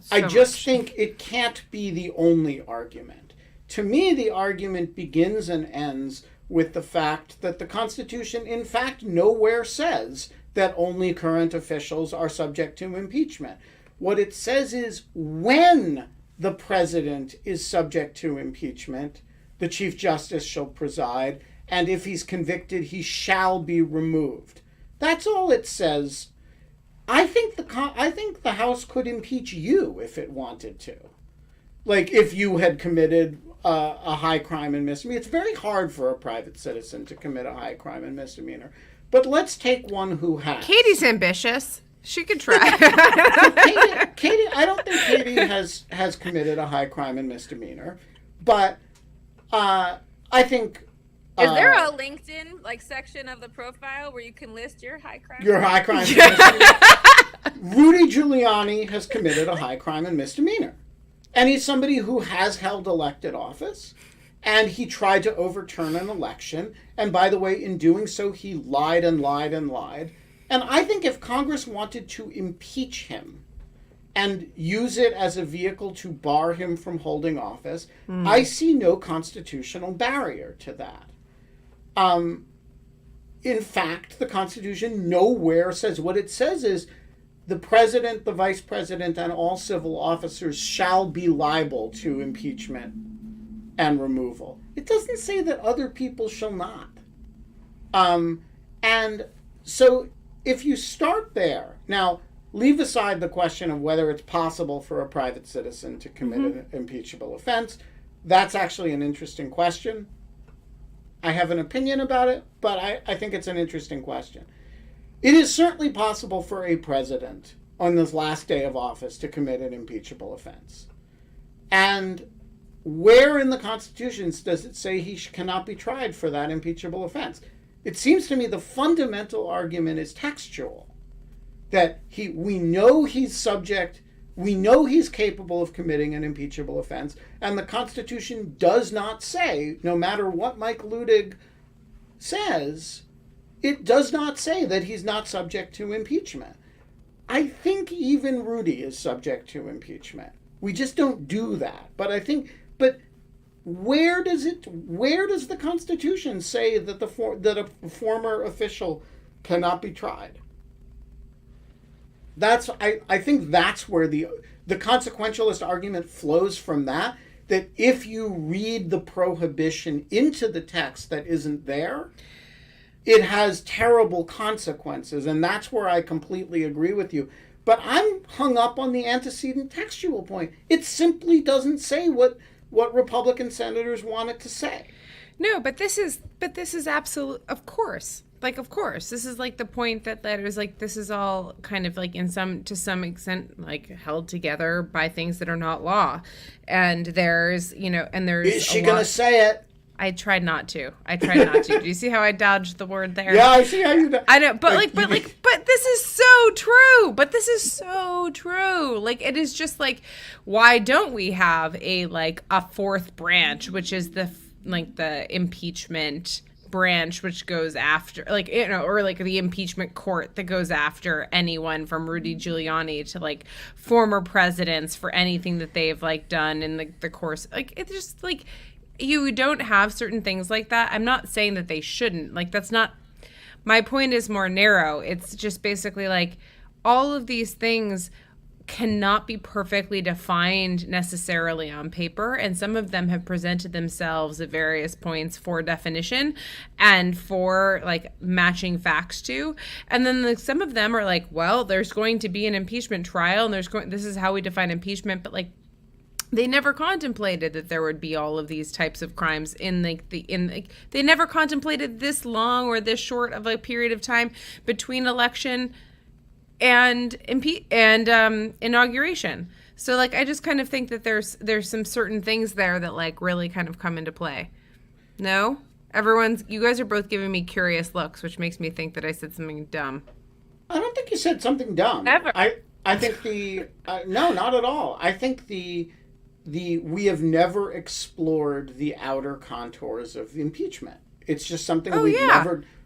I just think it can't be the only argument. To me, the argument begins and ends with the fact that the Constitution, in fact, nowhere says that only current officials are subject to impeachment. What it says is when the president is subject to impeachment, the Chief Justice shall preside, and if he's convicted, he shall be removed. That's all it says. I think the House could impeach you if it wanted to. Like, if you had committed a high crime and misdemeanor. It's very hard for a private citizen to commit a high crime and misdemeanor. But let's take one who has. Katie's ambitious. She could try. Katie, I don't think Katie has committed a high crime and misdemeanor. But I think Is there a LinkedIn section of the profile where you can list your high crime? Your high crime. Rudy Giuliani has committed a high crime and misdemeanor. And he's somebody who has held elected office. And he tried to overturn an election. And by the way, in doing so, he lied and lied and lied. And I think if Congress wanted to impeach him and use it as a vehicle to bar him from holding office, I see no constitutional barrier to that. In fact, the Constitution nowhere says, what it says is the president, the vice president, and all civil officers shall be liable to impeachment and removal. It doesn't say that other people shall not. And so if you start there, now leave aside the question of whether it's possible for a private citizen to commit an impeachable offense. That's actually an interesting question. I have an opinion about it, but I think it's an interesting question. It is certainly possible for a president on this last day of office to commit an impeachable offense. And where in the Constitution does it say he cannot be tried for that impeachable offense? It seems to me the fundamental argument is textual. That we know he's subject, we know he's capable of committing an impeachable offense, and the Constitution does not say, no matter what Mike Ludig says, it does not say that he's not subject to impeachment. I think even Rudy is subject to impeachment. We just don't do that. But where does the Constitution say that that a former official cannot be tried? I think that's where the consequentialist argument flows from that if you read the prohibition into the text that isn't there, it has terrible consequences, and that's where I completely agree with you. But I'm hung up on the antecedent textual point. It simply doesn't say what Republican senators want it to say. No, but this is absolute, of course. Of course, this is the point that letters this is all kind of to some extent held together by things that are not law, and there's Is she gonna say it? I tried not to. Do you see how I dodged the word there? Yeah, I see how you. I know, but but this is so true. It is just why don't we have a fourth branch, which is the impeachment branch, which goes after or the impeachment court that goes after anyone from Rudy Giuliani to former presidents for anything that they've done in the course. It's just you don't have certain things like that. I'm not saying that they shouldn't. That's not my point. Is more narrow. It's just basically all of these things cannot be perfectly defined necessarily on paper, and some of them have presented themselves at various points for definition and for matching facts to, and then some of them are well, there's going to be an impeachment trial and this is how we define impeachment, but they never contemplated that there would be all of these types of crimes they never contemplated this long or this short of a period of time between election and inauguration. So I just kind of think that there's some certain things there that really kind of come into play. No? You guys are both giving me curious looks, which makes me think that I said something dumb. I don't think you said something dumb. Never. I think no, not at all. I think we have never explored the outer contours of impeachment. It's just something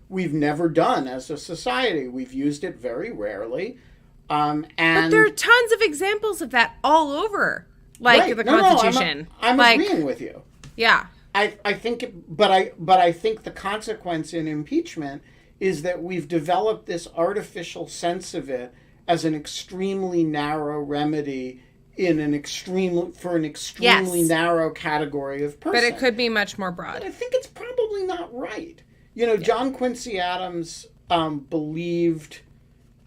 we've never done as a society. We've used it very rarely. But there are tons of examples of that all over, the Constitution. I'm agreeing with you. Yeah. I think, but I think the consequence in impeachment is that we've developed this artificial sense of it as an extremely narrow remedy for an extremely narrow category of person. But it could be much more broad. But I think it's probably not right. John Quincy Adams believed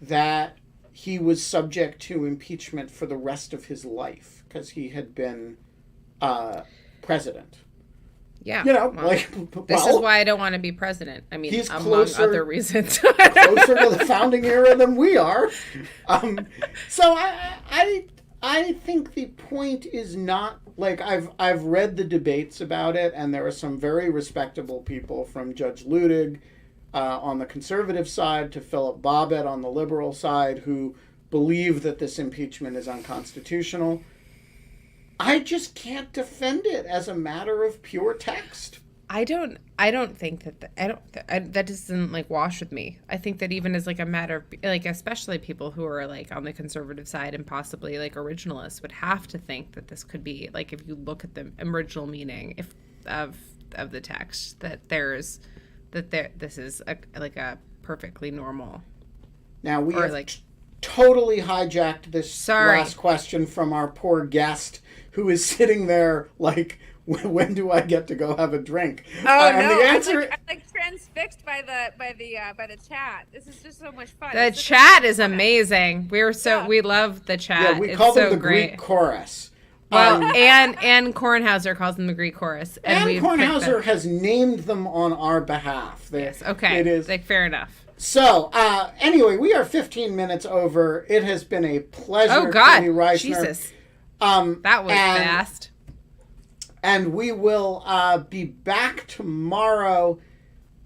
that he was subject to impeachment for the rest of his life because he had been president. Yeah. This is why I don't want to be president. I mean, he's among other reasons. Closer to the founding era than we are. So I think the point is not like I've read the debates about it, and there are some very respectable people from Judge Ludig on the conservative side to Philip Bobbitt on the liberal side who believe that this impeachment is unconstitutional. I just can't defend it as a matter of pure text. I don't think that that doesn't like wash with me. I think that even as like a matter of like, especially people who are like on the conservative side and possibly like originalists would have to think that this could be like, if you look at the original meaning of the text, that this is a perfectly normal. Now we have like totally hijacked this last question from our poor guest who is sitting there like, when do I get to go have a drink? Oh and no! The answer... I'm like transfixed by the chat. This is just so much fun. The chat is amazing. We love the chat. Yeah, we call them the Greek chorus. Well, Anne Kornhauser calls them the Greek chorus, and Anne Kornhauser has named them on our behalf. Yes. Okay. It is like fair enough. So, anyway, we are 15 minutes over. It has been a pleasure. Oh God, Katie Reisner. Jesus, that was fast. And we will be back tomorrow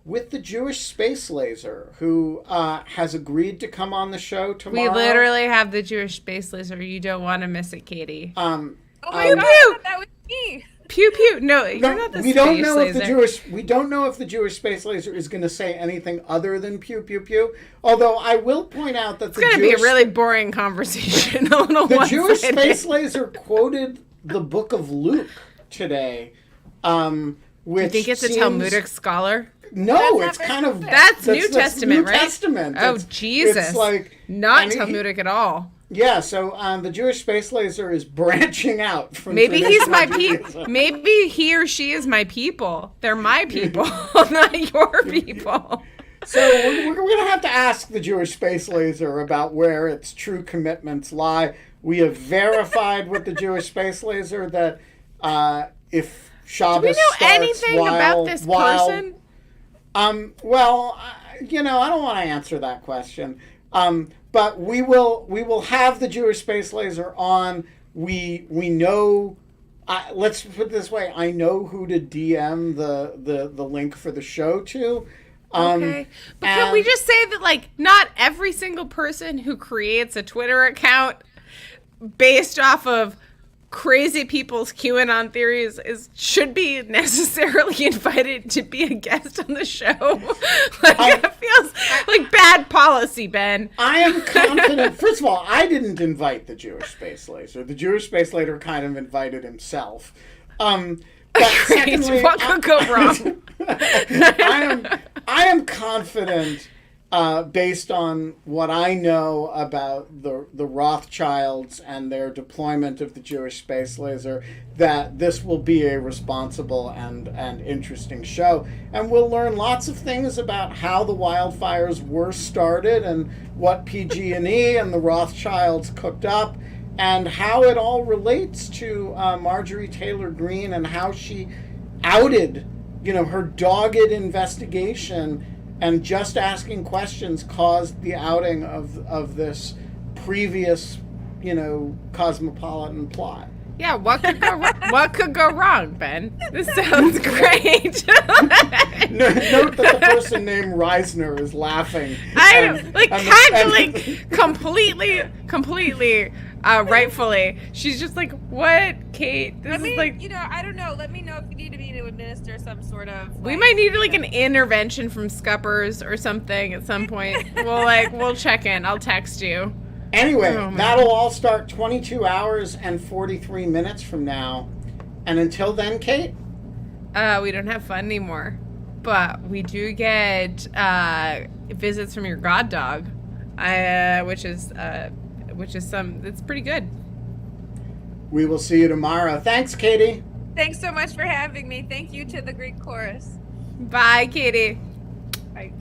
with the Jewish space laser, who has agreed to come on the show tomorrow. We literally have the Jewish space laser. You don't want to miss it, Katie. Oh my God, that was me. Pew pew. No, you're not the we space don't know laser. We don't know if the Jewish space laser is going to say anything other than pew pew pew. Although I will point out that it's going to be a really boring conversation. The Jewish space laser quoted the book of Luke today, which you think it's a Talmudic scholar? No, it's kind of that's New Testament, right? New Testament. Oh, Jesus! It's like not Talmudic at all. Yeah, so the Jewish space laser is branching out from. Maybe he's my people. Maybe he or she is my people. They're my people, not your people. So we're going to have to ask the Jewish space laser about where its true commitments lie. We have verified with the Jewish space laser that if Shabbos do we know starts anything about this person? Well, I don't want to answer that question. But we will have the Jewish space laser on. We know. Let's put it this way. I know who to DM the link for the show to. Okay. But can we just say that like not every single person who creates a Twitter account based off of crazy people's QAnon theories should be necessarily invited to be a guest on the show? It feels like bad policy, Ben. I am confident. First of all, I didn't invite the Jewish space laser. The Jewish space laser kind of invited himself. But secondly, what could go wrong? I am confident, based on what I know about the Rothschilds and their deployment of the Jewish space laser, that this will be a responsible and interesting show. And we'll learn lots of things about how the wildfires were started and what PG&E and the Rothschilds cooked up, and how it all relates to Marjorie Taylor Greene and how she outed, her dogged investigation and just asking questions caused the outing of this previous, cosmopolitan plot. Yeah, what could go wrong? What could go wrong, Ben? This sounds great. Note that the person named Reisner is laughing. Completely, rightfully. She's just like, what, Kate? I don't know. Let me know if you need me to administer some sort of. We might need like an intervention from Scuppers or something at some point. We'll check in. I'll text you. Anyway, that'll all start 22 hours and 43 minutes from now. And until then, Kate? We don't have fun anymore. But we do get visits from your god dog, which is it's pretty good. We will see you tomorrow. Thanks, Katie. Thanks so much for having me. Thank you to the Greek chorus. Bye, Katie. Bye.